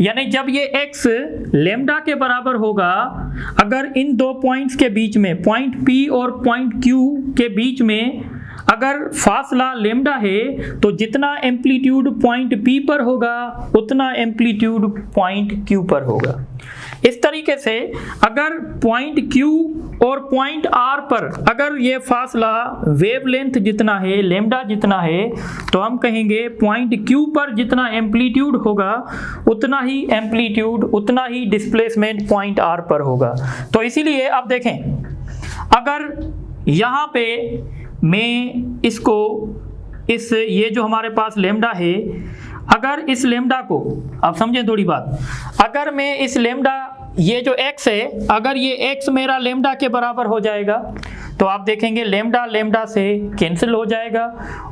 यानी जब ये x लैम्डा के बराबर होगा, अगर इन दो पॉइंट्स के बीच में, पॉइंट P और पॉइंट Q के बीच में अगर फासला लैम्डा है, तो जितना एम्पलीट्यूड पॉइंट P पर होगा उतना एम्पलीट्यूड पॉइंट Q पर होगा। इस तरीके से अगर पॉइंट Q और पॉइंट R पर अगर ये फासला वेवलेंथ जितना है, लैम्डा जितना है, तो हम कहेंगे पॉइंट Q पर जितना एम्पलीट्यूड होगा उतना ही एम्पलीट्यूड, उतना ही डिस्प्लेसमेंट पॉइंट R पर होगा। तो इसीलिए अब देखें, अगर यहाँ पे मैं इसको ये जो हमारे पास लैम्डा है, अगर इस लैम्डा को, आप समझें थोड़ी बात, अगर मैं इस लैम्डा, ये जो x है, अगर ये x मेरा लैम्डा के बराबर हो जाएगा तो आप देखेंगे लैम्डा लैम्डा से कैंसिल हो जाएगा।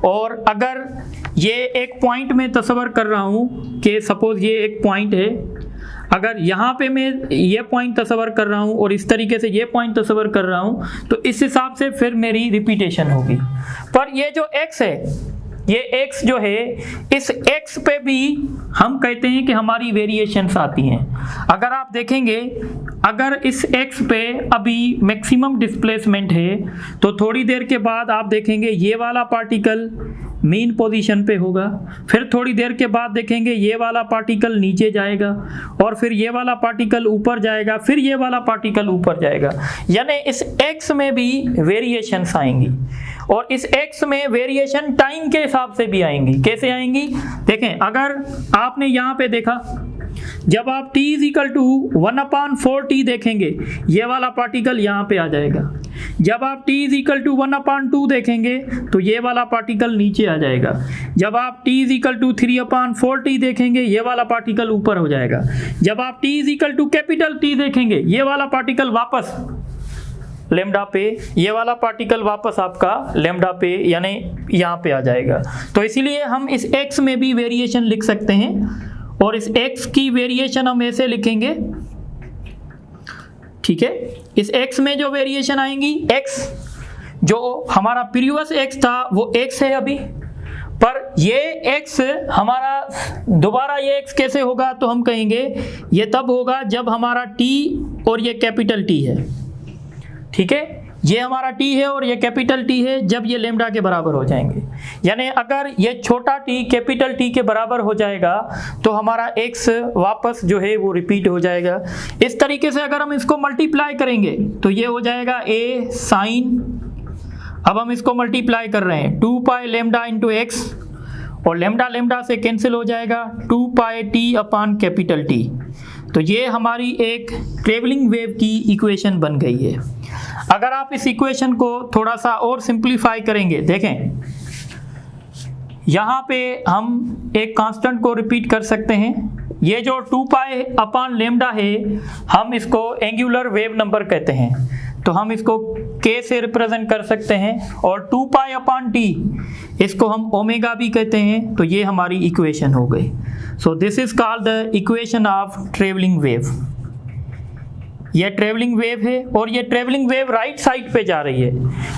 और अगर ये एक पॉइंट में तस्वर कर रहा हूँ कि सपोज ये एक पॉइंट है, अगर यहाँ पे मैं ये पॉइंट तस्वर कर रहा हूँ और इस तरीके से ये पॉइंट तस्वर कर रहा हूँ, तो इस हिसाब से फिर मेरी रिपीटेशन होगी। पर ये जो x है, ये x जो है, इस x पे भी हम कहते हैं कि हमारी वेरिएशंस आती हैं। अगर आप देखेंगे, अगर इस x पे अभी मैक्सिमम डिस्प्लेसमेंट है, तो थोड़ी देर के बाद आप देखेंगे ये वाला पार्टिकल मीन पोजीशन पे होगा, फिर थोड़ी देर के बाद देखेंगे ये वाला पार्टिकल नीचे जाएगा, और फिर ये वाला पार्टिकल ऊपर जाएगा, फिर ये वाला पार्टिकल ऊपर जाएगा। यानी इस x में भी वेरिएशंस आएंगी, और इस x में वेरिएशन टाइम के हिसाब से भी आएंगी। कैसे आएंगी? देखें, अगर आपने यहाँ पे देखा, जब आप t is equal to 1/4t देखेंगे, ये वाला पार्टिकल यहाँ पे आ जाएगा। जब आप t इज इक्वल टू 1/2 देखेंगे तो ये वाला पार्टिकल नीचे आ जाएगा। जब आप t is equal to 3/4t देखेंगे, ये वाला पार्टिकल ऊपर हो जाएगा। जब आप t is equal to capital T देखेंगे, ये वाला पार्टिकल वापस लैम्डा पे, ये वाला पार्टिकल वापस आपका लैम्डा पे, यानी यहाँ पे आ जाएगा। तो इसीलिए हम इस x में भी वेरिएशन लिख सकते हैं, और इस x की वेरिएशन हम ऐसे लिखेंगे, ठीक है। इस x में जो वेरिएशन आएंगी, x जो हमारा प्रीवियस x था वो x है अभी, पर ये x हमारा दोबारा ये x कैसे होगा, तो हम कहेंगे ये तब होगा जब हमारा t और ये कैपिटल T है, ठीक है। ये हमारा t है और ये कैपिटल T है, जब ये लैम्डा के बराबर हो जाएंगे। यानी अगर ये छोटा t कैपिटल T के बराबर हो जाएगा तो हमारा x वापस जो है वो रिपीट हो जाएगा। इस तरीके से अगर हम इसको मल्टीप्लाई करेंगे तो ये हो जाएगा a साइन, अब हम इसको मल्टीप्लाई कर रहे हैं 2 पाई लैम्डा इंटू x, और लैम्डा लैम्डा से कैंसिल हो जाएगा 2 पाई t अपॉन कैपिटल T। तो ये हमारी एक ट्रेवलिंग वेव की इक्वेशन बन गई है। अगर आप इस इक्वेशन को थोड़ा सा और सिंप्लीफाई करेंगे, देखें यहाँ पे हम एक कांस्टेंट को रिपीट कर सकते हैं। ये जो 2 पाई अपॉन लैम्डा है, हम इसको एंगुलर वेव नंबर कहते हैं, तो हम इसको k से रिप्रेजेंट कर सकते हैं, और 2 पाई अपॉन t इसको हम ओमेगा भी कहते हैं। तो ये हमारी इक्वेशन हो गई। So this is called the equation of travelling wave. ये ट्रेवलिंग वेव है और ये ट्रेवलिंग वेव राइट साइड पे जा रही है।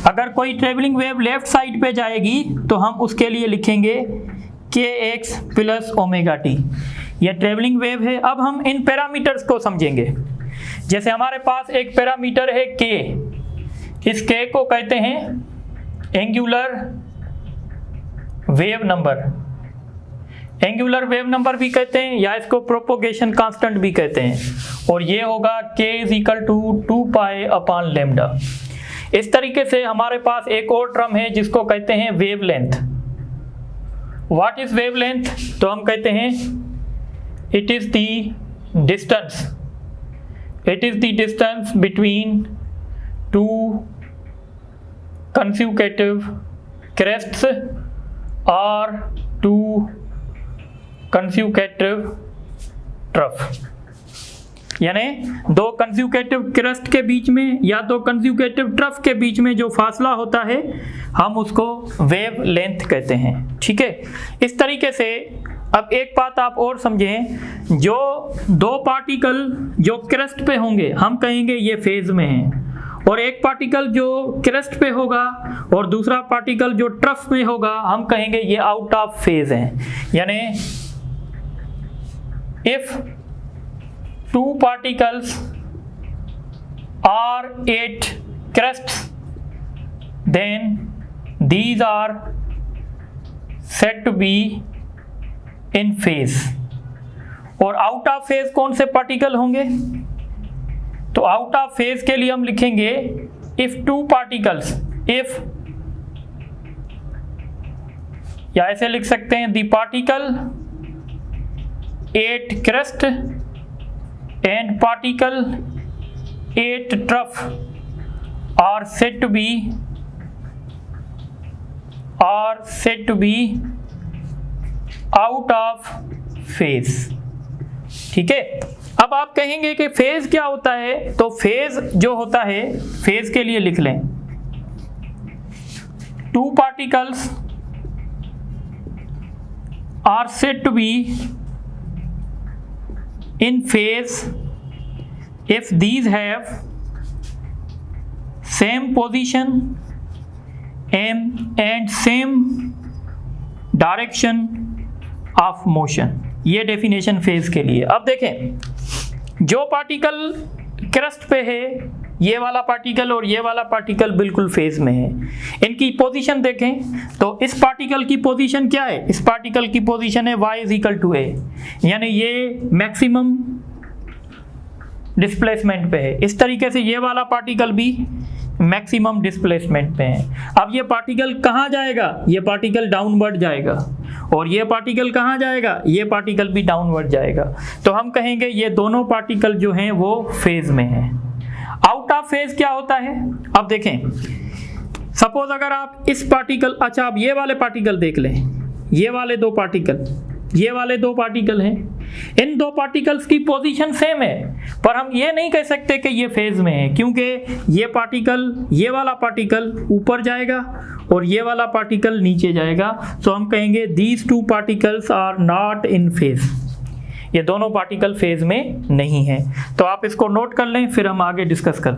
अगर कोई ट्रेवलिंग वेव लेफ्ट साइड पे जाएगी तो हम उसके लिए लिखेंगे kx प्लस ओमेगा टी। ये ट्रेवलिंग वेव है। अब हम इन पैरामीटर्स को समझेंगे। जैसे हमारे पास एक पैरामीटर है k, इस k को कहते हैं angular wave number. Angular wave number भी कहते हैं या इसको प्रोपोगेशन कांस्टेंट भी कहते हैं, और ये होगा k is equal to 2 pi upon lambda. इस तरीके से हमारे पास एक और टर्म है जिसको कहते हैं वेवलेंथ। What is wavelength? तो हम कहते हैं it is the distance, it is the distance between to consecutive crests or two consecutive trough। यानी दो कंज्यूकेटिव क्रेस्ट के बीच में या दो कंज्यूकेटिव ट्रफ के बीच में जो फासला होता है हम उसको वेव लेंथ कहते हैं। ठीक है, इस तरीके से अब एक बात आप और समझें, जो दो पार्टिकल जो क्रेस्ट पे होंगे हम कहेंगे ये फेज में हैं, और एक पार्टिकल जो क्रेस्ट पे होगा और दूसरा पार्टिकल जो ट्रफ में होगा हम कहेंगे ये आउट ऑफ फेज हैं। यानी if two particles are at crests then these are said to be in phase। और आउट ऑफ फेज कौन से पार्टिकल होंगे? तो आउट ऑफ फेज के लिए हम लिखेंगे इफ टू पार्टिकल्स, इफ, या ऐसे लिख सकते हैं the particle at crest and particle at trough are said to be out of phase. ठीक है, अब आप कहेंगे कि फेज क्या होता है? तो फेज जो होता है, फेज के लिए लिख लें two particles are said to be in phase if these have same position and same direction of motion। ये डेफिनेशन फेज के लिए। अब देखें, जो पार्टिकल क्रस्ट पे है ये वाला पार्टिकल और ये वाला पार्टिकल बिल्कुल फेज में है। इनकी पोजीशन देखें तो इस पार्टिकल की पोजीशन क्या है? इस पार्टिकल की पोजीशन है y is equal to a, यानी ये मैक्सिमम डिस्प्लेसमेंट पे है। इस तरीके से ये वाला पार्टिकल भी मैक्सिमम डिस्प्लेसमेंट पे है। अब ये पार्टिकल कहाँ जाएगा? ये पार्टिकल डाउनवर्ड जाएगा, और ये पार्टिकल कहाँ जाएगा? ये पार्टिकल भी डाउनवर्ड जाएगा। तो हम कहेंगे ये दोनों पार्टिकल जो हैं वो फेज में हैं। आउट ऑफ फेज क्या होता है? अब देखें, सपोज अगर आप इस पार्टिकल, अच्छा आप ये वाले पार्टिकल देख लें, ये वाले दो पार्टिकल, ये वाले दो पार्टिकल हैं, इन दो पार्टिकल्स की पोजीशन सेम है, पर हम ये नहीं कह सकते कि ये फेज में है, क्योंकि ये पार्टिकल, ये वाला पार्टिकल ऊपर जाएगा और ये वाला पार्टिकल नीचे जाएगा। तो हम कहेंगे these two particles are not in phase, ये दोनों पार्टिकल फेज में नहीं है। तो आप इसको नोट कर लें, फिर हम आगे डिस्कस करते हैं।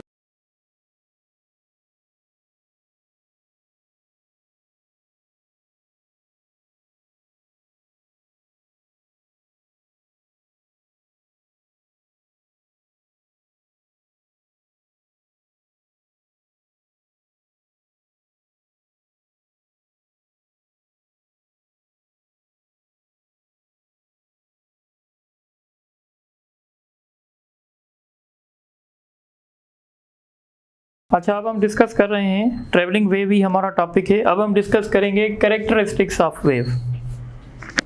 अच्छा, अब हम डिस्कस कर रहे हैं, ट्रेवलिंग वेव ही हमारा टॉपिक है। अब हम डिस्कस करेंगे characteristics of wave.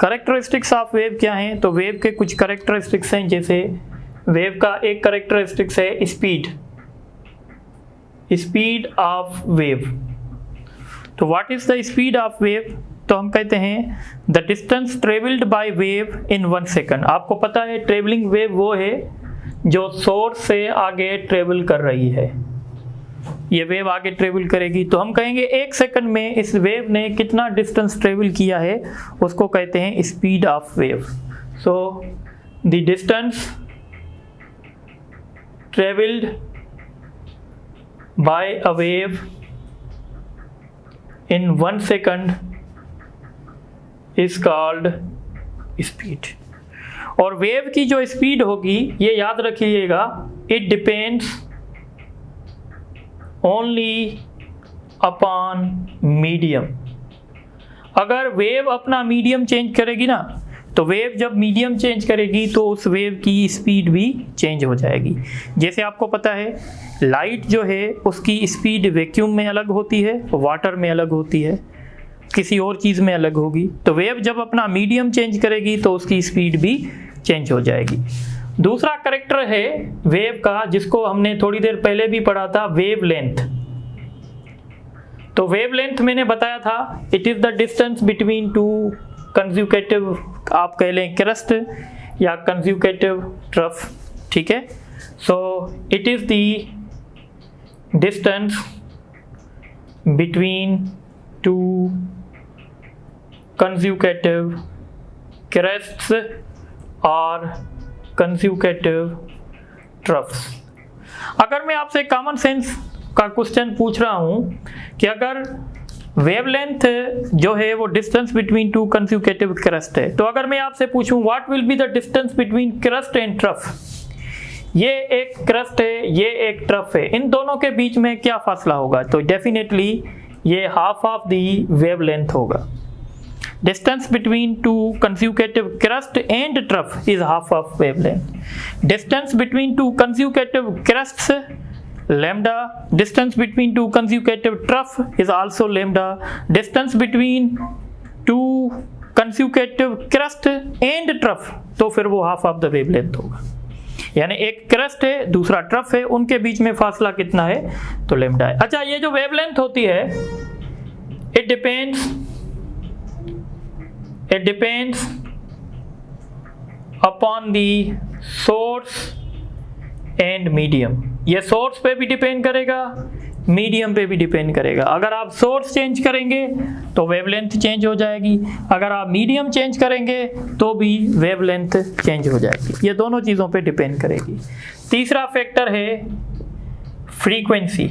Characteristics of wave क्या हैं? तो वेव के कुछ कैरेक्टरिस्टिक्स हैं, जैसे वेव का एक कैरेक्टरिस्टिक्स है स्पीड, स्पीड ऑफ वेव। तो what is the speed of wave? तो हम कहते हैं the distance travelled by wave in 1 second. आपको पता है ट्रेवलिंग वेव वो है जो सोर्स से आगे ट्रेवल कर रही है, ये वेव आगे ट्रेवल करेगी। तो हम कहेंगे 1 सेकंड में इस वेव ने कितना डिस्टेंस ट्रेवल किया है, उसको कहते हैं speed of wave. So the distance traveled by a wave in 1 second is called speed। और वेव की जो स्पीड होगी, ये याद रखिएगा, it depends only upon medium. अगर वेव अपना मीडियम चेंज करेगी ना, तो वेव जब मीडियम चेंज करेगी तो उस वेव की स्पीड भी चेंज हो जाएगी। जैसे आपको पता है लाइट जो है उसकी स्पीड वैक्यूम में अलग होती है, वाटर में अलग होती है, किसी और चीज़ में अलग होगी। तो वेव जब अपना मीडियम चेंज करेगी तो उसकी स्पीड भी चेंज हो जाएगी। दूसरा कैरेक्टर है वेव का, जिसको हमने थोड़ी देर पहले भी पढ़ा था, वेव लेंथ। तो वेव लेंथ मैंने बताया था, it is the distance between two consecutive, आप कह लें क्रस्ट या कंज्यूकेटिव ट्रफ, ठीक है। So it is the distance between two consecutive crests और कंज्यूकेटिव ट्रफ्स। अगर मैं आपसे कॉमन सेंस का क्वेश्चन पूछ रहा हूं कि अगर वेवलेंथ जो है वो डिस्टेंस बिटवीन टू कंज्यूकेटिव क्रस्ट है, तो अगर मैं आपसे पूछूं what will be the distance between crust and trough, ये एक क्रस्ट है, ये एक ट्रफ है, इन दोनों के बीच में क्या फासला होगा? तो डेफिनेटली ये हाफ ऑफ दी वेवलेंथ होगा। Distance between two consecutive crust and trough is half of wavelength. Distance between two consecutive crusts lambda. Distance between two consecutive trough is also lambda. Distance between two consecutive crust and trough, तो फिर वो half of the wavelength होगा। यानी एक crust है, दूसरा trough है, उनके बीच में फासला कितना है? तो लैम्डा है। अच्छा, ये जो वेवलेंथ होती है, it depends upon the source and medium। ये सोर्स पे भी डिपेंड करेगा, मीडियम पे भी डिपेंड करेगा। अगर आप सोर्स चेंज करेंगे तो वेवलेंथ चेंज हो जाएगी, अगर आप मीडियम चेंज करेंगे तो भी वेवलेंथ चेंज हो जाएगी। ये दोनों चीज़ों पे डिपेंड करेगी। तीसरा फैक्टर है फ्रीक्वेंसी।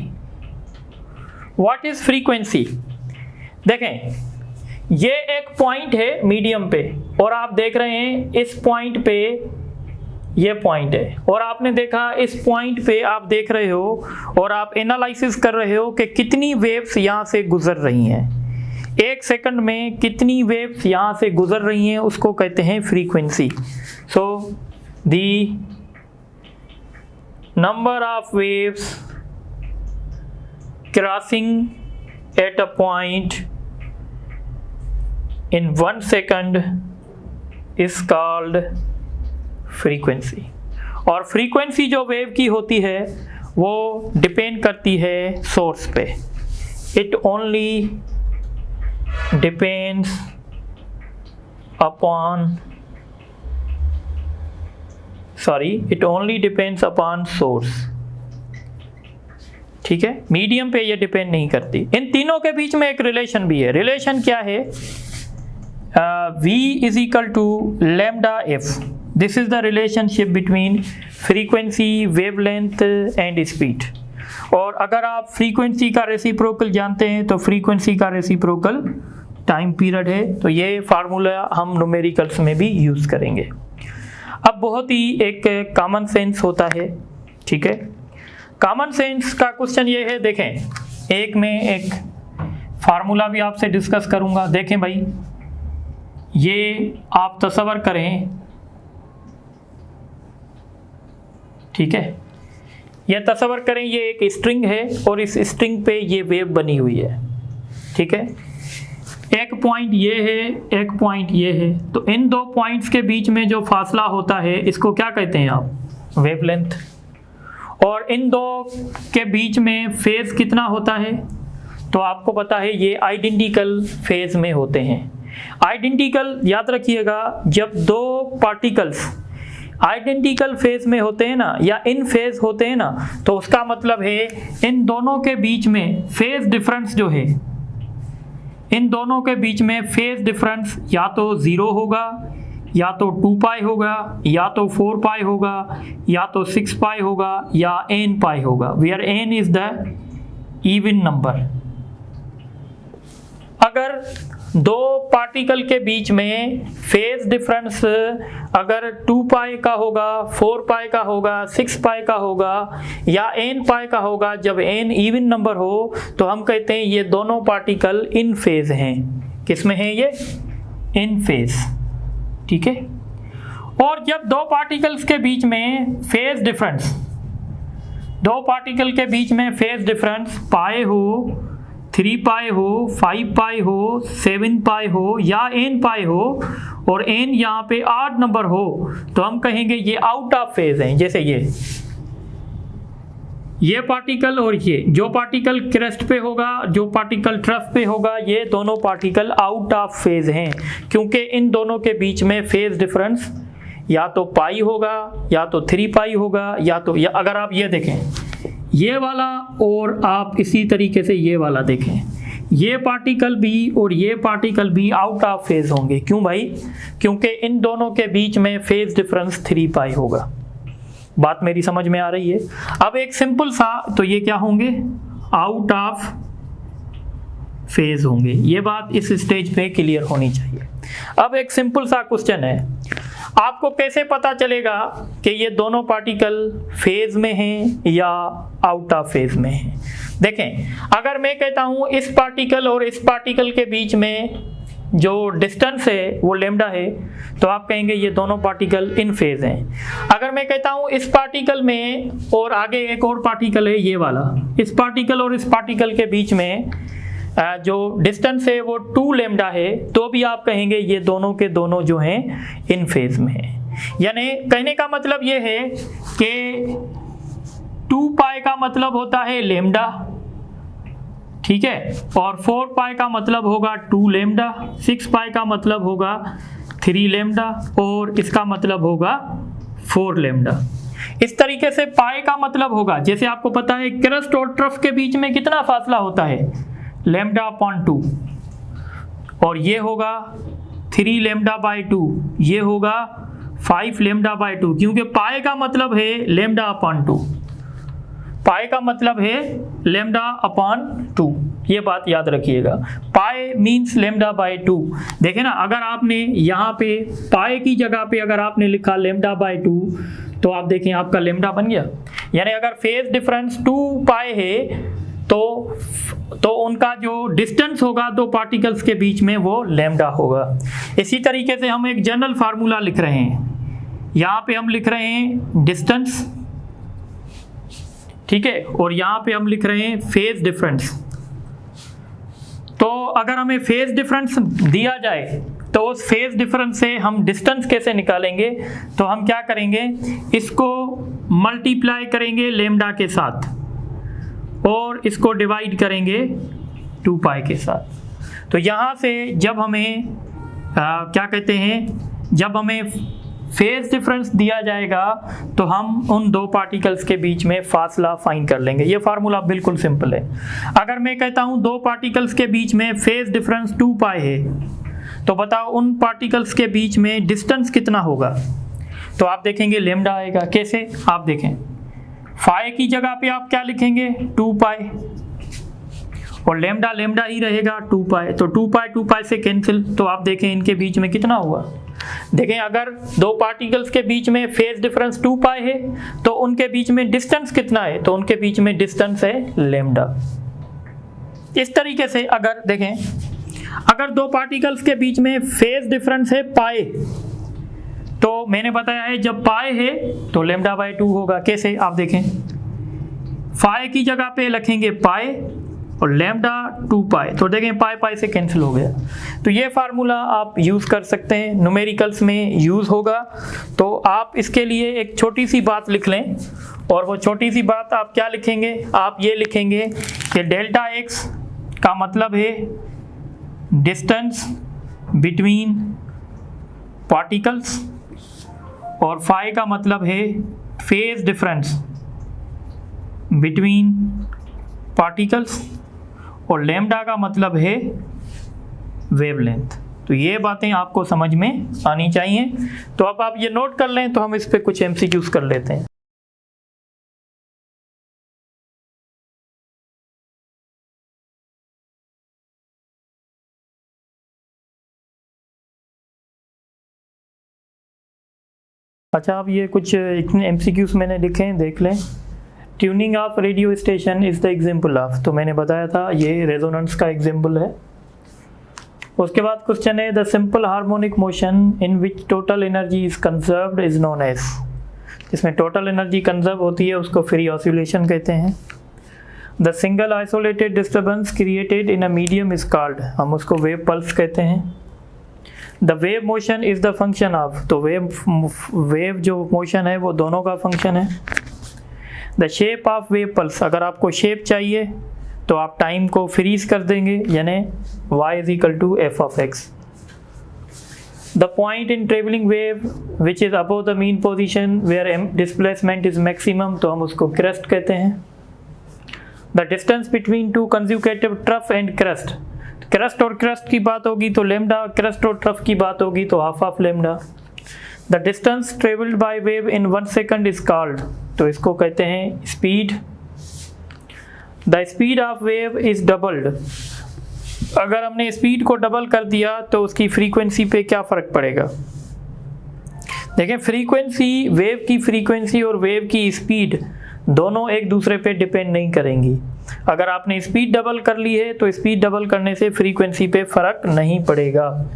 What is frequency? देखें, ये एक पॉइंट है मीडियम पे, और आप देख रहे हैं इस पॉइंट पे ये पॉइंट है, और आपने देखा इस पॉइंट पे आप देख रहे हो, और आप एनालिसिस कर रहे हो कि कितनी वेव्स यहाँ से गुजर रही हैं, एक सेकंड में कितनी वेव्स यहाँ से गुजर रही हैं, उसको कहते हैं frequency. So the number of waves crossing at a point in 1 second is called frequency। और फ्रीक्वेंसी जो वेव की होती है वो डिपेंड करती है सोर्स पे। It only depends upon source, ठीक है। मीडियम पे ये डिपेंड नहीं करती। इन तीनों के बीच में एक रिलेशन भी है। रिलेशन क्या है? V is equal to lambda f. This is the relationship between frequency, wavelength and speed। और अगर आप फ्रीक्वेंसी का रेसिप्रोकल जानते हैं तो फ्रीक्वेंसी का रेसिप्रोकल टाइम पीरियड है। तो ये फार्मूला हम न्यूमेरिकल्स में भी यूज़ करेंगे। अब बहुत ही एक कॉमन सेंस होता है, ठीक है। कॉमन सेंस का क्वेश्चन ये है, देखें, एक फार्मूला भी आपसे डिस्कस करूँगा। देखें भाई, ये आप तसव्वुर करें, ठीक है, ये तसव्वुर करें ये एक स्ट्रिंग है और इस स्ट्रिंग पे ये वेव बनी हुई है, ठीक है। एक पॉइंट ये है, एक पॉइंट ये है, तो इन दो पॉइंट्स के बीच में जो फासला होता है इसको क्या कहते हैं आप? वेवलेंथ। और इन दो के बीच में फेज कितना होता है? तो आपको पता है ये आइडेंटिकल फेज में होते हैं। आइडेंटिकल याद रखिएगा, जब दो पार्टिकल्स आइडेंटिकल फेज में होते हैं ना, या इन फेज होते हैं ना, तो उसका मतलब है इन दोनों के बीच में फेज डिफरेंस जो है, इन दोनों के बीच में फेज डिफरेंस या तो 0 होगा या तो 2 पाई होगा, या तो 4 पाई होगा, या तो 6 पाई होगा, या n पाई होगा, where n is the even number. अगर दो पार्टिकल के बीच में फेज डिफरेंस अगर 2 पाई का होगा, 4 पाई का होगा, 6 पाई का होगा या n पाई का होगा, जब n इवन नंबर हो तो हम कहते हैं ये दोनों पार्टिकल इन फेज हैं। किस में है ये? इन फेज। ठीक है। और जब दो पार्टिकल्स के बीच में फेज डिफरेंस, दो पार्टिकल के बीच में फेज डिफरेंस पाई हो, 3 पाई हो, 5 पाई हो, 7 पाई हो या n पाई हो और n यहाँ पे 8 नंबर हो तो हम कहेंगे ये आउट ऑफ फेज हैं। जैसे ये पार्टिकल और ये, जो पार्टिकल क्रेस्ट पे होगा, जो पार्टिकल ट्रफ पे होगा, ये दोनों पार्टिकल आउट ऑफ फेज हैं, क्योंकि इन दोनों के बीच में फेज डिफरेंस या तो पाई होगा, या तो 3 पाई होगा, या तो अगर आप ये देखें ये वाला और आप इसी तरीके से ये वाला देखें, ये पार्टिकल भी और ये पार्टिकल भी आउट ऑफ फेज होंगे। क्यों भाई? क्योंकि इन दोनों के बीच में फेज डिफरेंस 3 पाई होगा। बात मेरी समझ में आ रही है? अब एक सिंपल सा, तो ये क्या होंगे? आउट ऑफ फेज होंगे। ये बात इस स्टेज पे क्लियर होनी चाहिए। अब एक सिंपल सा क्वेश्चन है, आपको कैसे पता चलेगा कि ये दोनों पार्टिकल फेज में हैं या आउट ऑफ फेज में हैं? देखें, अगर मैं कहता हूं इस पार्टिकल और इस पार्टिकल के बीच में जो डिस्टेंस है वो लैम्डा है, तो आप कहेंगे ये दोनों पार्टिकल इन फेज हैं। अगर मैं कहता हूं इस पार्टिकल में और आगे एक और पार्टिकल है ये वाला, इस पार्टिकल और इस पार्टिकल के बीच में जो डिस्टेंस है वो 2 लैम्डा है, तो भी आप कहेंगे ये दोनों के दोनों जो हैं इन फेज में हैं। यानी कहने का मतलब ये है कि 2 पाई का मतलब होता है लैम्डा, ठीक है, और 4 पाई का मतलब होगा 2 लैम्डा, 6 पाई का मतलब होगा 3 लैम्डा और इसका मतलब होगा 4 लैम्डा। इस तरीके से पाई का मतलब होगा, जैसे आपको पता है क्रस्ट और ट्रफ के बीच में कितना फासला होता है? लैम्डा अपॉन 2, और ये होगा 3 लैम्डा बाई 2, ये होगा 5 लैम्डा बाई 2, क्योंकि पाई का मतलब है लैम्डा अपॉन 2, पाई का मतलब है लैम्डा अपॉन 2। ये बात याद रखिएगा, पाई मीन्स लैम्डा बाई 2। देखें ना, अगर आपने यहाँ पे पाई की जगह पे अगर आपने लिखा लैम्डा बाई 2 तो आप देखें आपका लैम्डा बन गया। यानी अगर फेज डिफरेंस 2 पाई है तो उनका जो डिस्टेंस होगा दो पार्टिकल्स के बीच में वो लैम्डा होगा। इसी तरीके से हम एक जनरल फार्मूला लिख रहे हैं, यहाँ पे हम लिख रहे हैं डिस्टेंस, ठीक है, और यहाँ पे हम लिख रहे हैं फेज डिफरेंस। तो अगर हमें फेज डिफरेंस दिया जाए तो उस फेज डिफरेंस से हम डिस्टेंस कैसे निकालेंगे? तो हम क्या करेंगे, इसको मल्टीप्लाई करेंगे लैम्डा के साथ और इसको डिवाइड करेंगे 2 पाई के साथ। तो यहाँ से जब हमें क्या कहते हैं, जब हमें फेज डिफरेंस दिया जाएगा तो हम उन दो पार्टिकल्स के बीच में फासला फाइंड कर लेंगे। ये फार्मूला बिल्कुल सिंपल है। अगर मैं कहता हूँ दो पार्टिकल्स के बीच में फेज डिफरेंस 2 पाई है, तो बताओ उन पार्टिकल्स के बीच में डिस्टेंस कितना होगा? तो आप देखेंगे लैम्डा आएगा। कैसे? आप देखें, फाई की जगह पे आप क्या लिखेंगे? 2 पाई, और लैम्डा लैम्डा ही रहेगा 2 पाई, तो 2 पाई से कैंसिल। तो आप देखें इनके बीच में कितना हुआ। देखें, अगर दो पार्टिकल्स के बीच में फेज डिफरेंस 2 पाई है तो उनके बीच में डिस्टेंस कितना है? तो उनके बीच में डिस्टेंस है लैम्डा। इस तरीके से अगर देखें, अगर दो पार्टिकल्स के बीच में फेज डिफरेंस है पाई, तो मैंने बताया है जब पाई है तो लैम्डा बाई 2 होगा। कैसे? आप देखें, फाई की जगह पे लिखेंगे पाई और लैम्डा 2 पाई, तो देखें पाई पाई से कैंसिल हो गया। तो ये फार्मूला आप यूज़ कर सकते हैं, न्यूमेरिकल्स में यूज़ होगा। तो आप इसके लिए एक छोटी सी बात लिख लें, और वो छोटी सी बात आप क्या लिखेंगे? आप ये लिखेंगे कि डेल्टा एक्स का मतलब है डिस्टेंस बिटवीन पार्टिकल्स, और फाई का मतलब है फेज डिफरेंस बिटवीन पार्टिकल्स, और लैम्डा का मतलब है वेवलेंथ। तो ये बातें आपको समझ में आनी चाहिए। तो अब आप ये नोट कर लें, तो हम इस पे कुछ MCQs कर लेते हैं। अच्छा, अब ये कुछ इतने MCQs मैंने लिखे हैं, देख लें। Tuning of radio station is the example of, तो मैंने बताया था ये रेजोनेंस का एग्जाम्पल है। उसके बाद क्वेश्चन है, the simple harmonic motion in which total energy is conserved is known as, इसमें टोटल एनर्जी कंजर्व होती है उसको फ्री ऑसिलेशन कहते हैं। The single isolated disturbance created in a medium is called, हम उसको वेव पल्स कहते हैं। The wave motion is the function of, तो वेव जो मोशन है वो दोनों का फंक्शन है। The shape of wave pulse, अगर आपको शेप चाहिए तो आप टाइम को फ्रीज कर देंगे, यानी y is equal to F of X. The point in travelling wave which is above the mean position where displacement is maximum, तो हम उसको क्रेस्ट कहते हैं। The distance between two consecutive trough and crest, crest और crest की बात होगी तो लेमडा, क्रेस्ट और ट्रफ की बात होगी तो half of lambda. The distance travelled by wave in 1 second is called, तो इसको कहते हैं speed. The speed of wave is doubled, अगर हमने स्पीड को डबल कर दिया तो उसकी फ्रीक्वेंसी पे क्या फ़र्क पड़ेगा। देखें, फ्रीक्वेंसी, वेव की फ्रीक्वेंसी और वेव की स्पीड दोनों एक दूसरे पे डिपेंड नहीं करेंगी। अगर आपने स्पीड डबल कर ली है तो स्पीड डबल करने से फ्रीक्वेंसी पे फ़र्क नहीं पड़ेगा,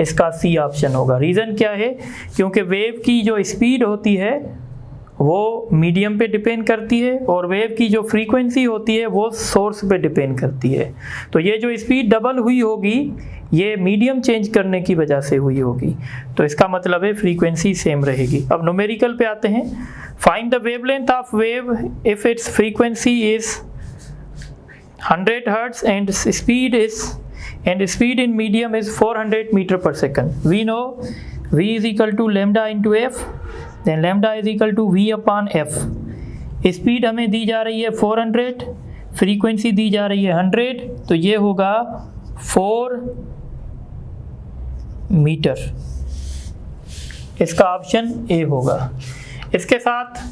इसका सी ऑप्शन होगा। रीज़न क्या है, क्योंकि वेव की जो स्पीड होती है वो मीडियम पे डिपेंड करती है और वेव की जो फ्रीक्वेंसी होती है वो सोर्स पे डिपेंड करती है। तो ये जो स्पीड डबल हुई होगी ये मीडियम चेंज करने की वजह से हुई होगी, तो इसका मतलब है फ्रीक्वेंसी सेम रहेगी। अब न्यूमेरिकल पे आते हैं। Find the wavelength of wave if its frequency is 100 hertz and speed in medium is 400 metre पर second. We know v is equal to lambda into F, then lambda is equal to v upon F. Speed हमें दी जा रही है 400, frequency दी जा रही है 100, तो ये होगा 4 मीटर, इसका ऑप्शन ए होगा। इसके साथ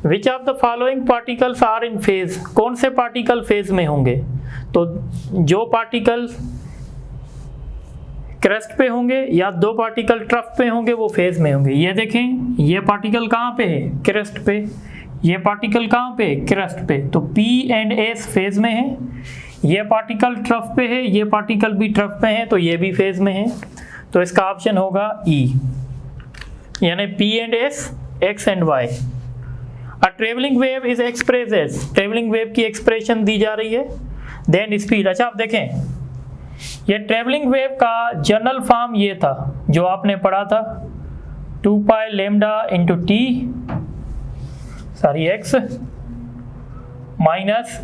which of the following particles are in phase, कौन से पार्टिकल फेज में होंगे, तो जो पार्टिकल क्रेस्ट पे होंगे या दो पार्टिकल ट्रफ पे होंगे वो फेज में होंगे। ये देखें, ये पार्टिकल कहाँ पे है, क्रेस्ट पे, ये पार्टिकल कहाँ पे, क्रेस्ट पे, तो P एंड S फेज में है। ये पार्टिकल ट्रफ पे है, ये पार्टिकल भी ट्रफ पे है, तो ये भी फेज में है, तो इसका ऑप्शन होगा E, यानी P and S, X and Y। A travelling wave is express as, travelling wave की एक्सप्रेशन दी जा रही है। देन स्पीड, अच्छा आप देखें, ये ट्रेवलिंग वेव का जनरल फॉर्म ये था जो आपने पढ़ा था, 2 pi lambda into T X minus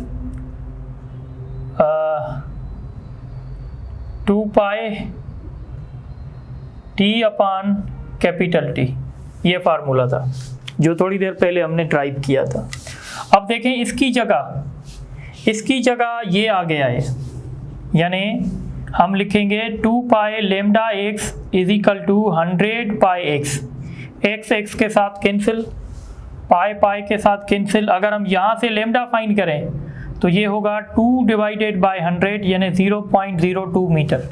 2 pi T upon capital T, ये फार्मूला था जो थोड़ी देर पहले हमने ड्राइव किया था। अब देखें, इसकी जगह ये आ गया है, यानी हम लिखेंगे 2 pi lambda X is equal to 100 pi X, X के साथ कैंसिल, पाई के साथ कैंसिल। अगर हम यहाँ से लेमडा फाइंड करें तो ये होगा 2 डिवाइडेड बाई 100 यानी 0.02 मीटर।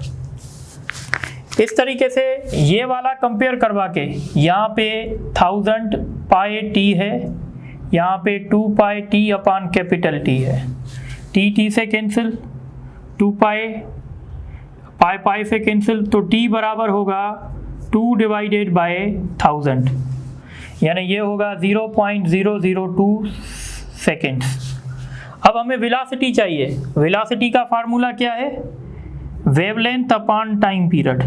इस तरीके से ये वाला कंपेयर करवा के, यहाँ पे 1000 पाई टी है, यहाँ पे 2 pi T upon capital T है, टी से कैंसिल, 2 पाई से कैंसिल, तो t बराबर होगा 2 डिवाइडेड बाय 1000, यानी ये होगा 0.002 सेकेंड्स। अब हमें वेलोसिटी चाहिए, वेलोसिटी का फार्मूला क्या है, वेवलेंथ अपॉन टाइम पीरियड।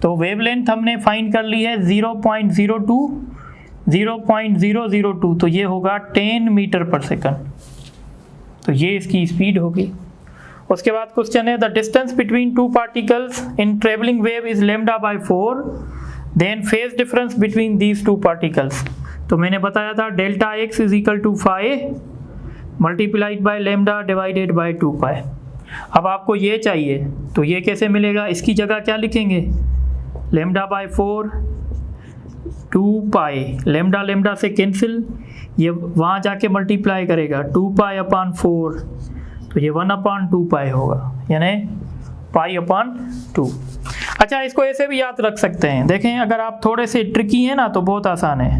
तो वेवलेंथ हमने फाइंड कर ली है 0.002, तो ये होगा 10 मीटर पर सेकंड, तो ये इसकी स्पीड होगी। उसके बाद क्वेश्चन है, the distance between two particles in travelling wave is lambda by 4, then phase difference between these two particles. तो मैंने बताया था delta x is equal to 5 multiplied by lambda divided by 2 pi. अब आपको ये चाहिए तो ये कैसे मिलेगा, इसकी जगह क्या लिखेंगे, lambda by 4 2 pi, lambda lambda से कैंसिल, ये वहाँ जाके मल्टीप्लाई करेगा 2 पाई अपान 4, तो ये 1 अपान 2 पाई होगा, यानी पाई अपान 2। अच्छा, इसको ऐसे भी याद रख सकते हैं। देखें, अगर आप थोड़े से ट्रिकी हैं ना तो बहुत आसान है।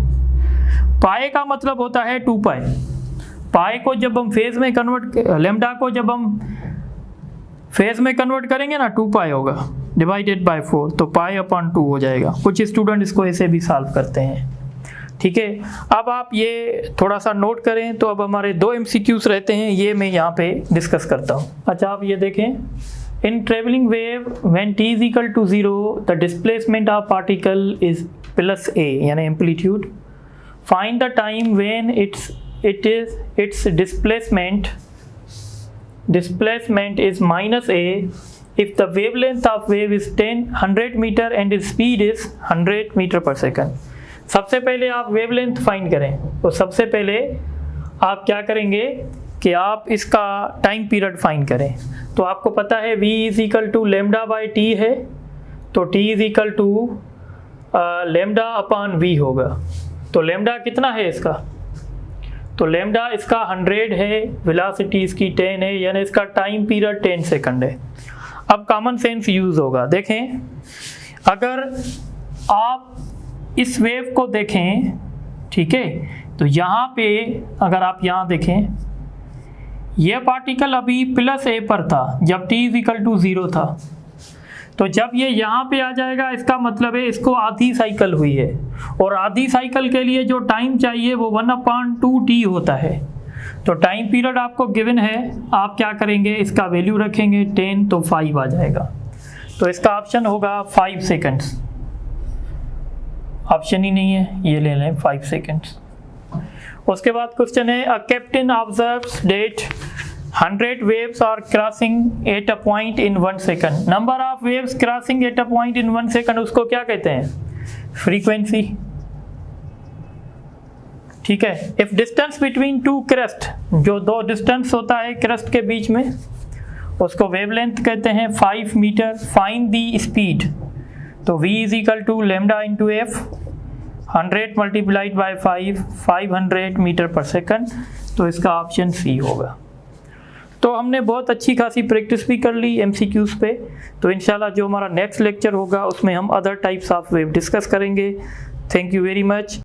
पाई का मतलब होता है 2 पाई। पाई को जब हम फेज में कन्वर्ट, लेमडा को जब हम फेज में कन्वर्ट करेंगे ना 2 पाई होगा डिवाइडेड बाय 4, तो पाई अपान 2 हो जाएगा। कुछ स्टूडेंट इसको ऐसे भी सॉल्व करते हैं। ठीक है, अब आप ये थोड़ा सा नोट करें। तो अब हमारे 2 MCQs रहते हैं, ये मैं यहाँ पे डिस्कस करता हूँ। अच्छा, आप ये देखें, in travelling wave when t is equal to 0 the displacement of particle is plus a, यानी amplitude. Find the time when its displacement is minus a if the wavelength of wave is 100 meter and its speed is 100 meter per second। सबसे पहले आप wavelength find करें। तो सबसे पहले आप क्या करेंगे कि आप इसका टाइम पीरियड फाइंड करें। तो आपको पता है v is equal to lambda by T है, तो t is equal to lambda upon v होगा। तो लेमडा कितना है इसका, तो लेमडा इसका 100 है, वेलोसिटी इसकी 10 है, यानी इसका टाइम पीरियड 10 सेकंड है। अब कॉमन सेंस यूज़ होगा। देखें, अगर आप इस वेव को देखें, ठीक है, तो यहाँ पे अगर आप यहाँ देखें, यह पार्टिकल अभी प्लस a पर था जब t इज इक्वल टू 0 था। तो जब ये यहाँ पे आ जाएगा, इसका मतलब है इसको आधी साइकिल हुई है, और आधी साइकिल के लिए जो टाइम चाहिए वो 1/2t होता है। तो टाइम पीरियड आपको गिवन है, आप क्या करेंगे, इसका वैल्यू रखेंगे 10, तो 5 आ जाएगा। तो इसका ऑप्शन होगा 5 सेकंड्स। ऑप्शन ही नहीं है, ये ले लें 5 सेकंड्स। उसके बाद क्वेश्चन है, a captain observes that 100 waves are crossing at a point in 1 second। number of waves crossing at a point in 1 second उसको क्या कहते हैं, फ्रीक्वेंसी। ठीक है, if distance between two crest, जो 2 डिस्टेंस होता है crest के बीच में, उसको वेवलेंथ कहते हैं 5 मीटर। फाइंड दी स्पीड, तो v is equal to lambda into F, 100 multiplied by 5, 500 metre पर सेकंड। तो इसका ऑप्शन सी होगा। तो हमने बहुत अच्छी खासी प्रैक्टिस भी कर ली MCQs पे। तो इंशाल्लाह जो हमारा नेक्स्ट लेक्चर होगा उसमें हम other types of wave discuss करेंगे। Thank you very much.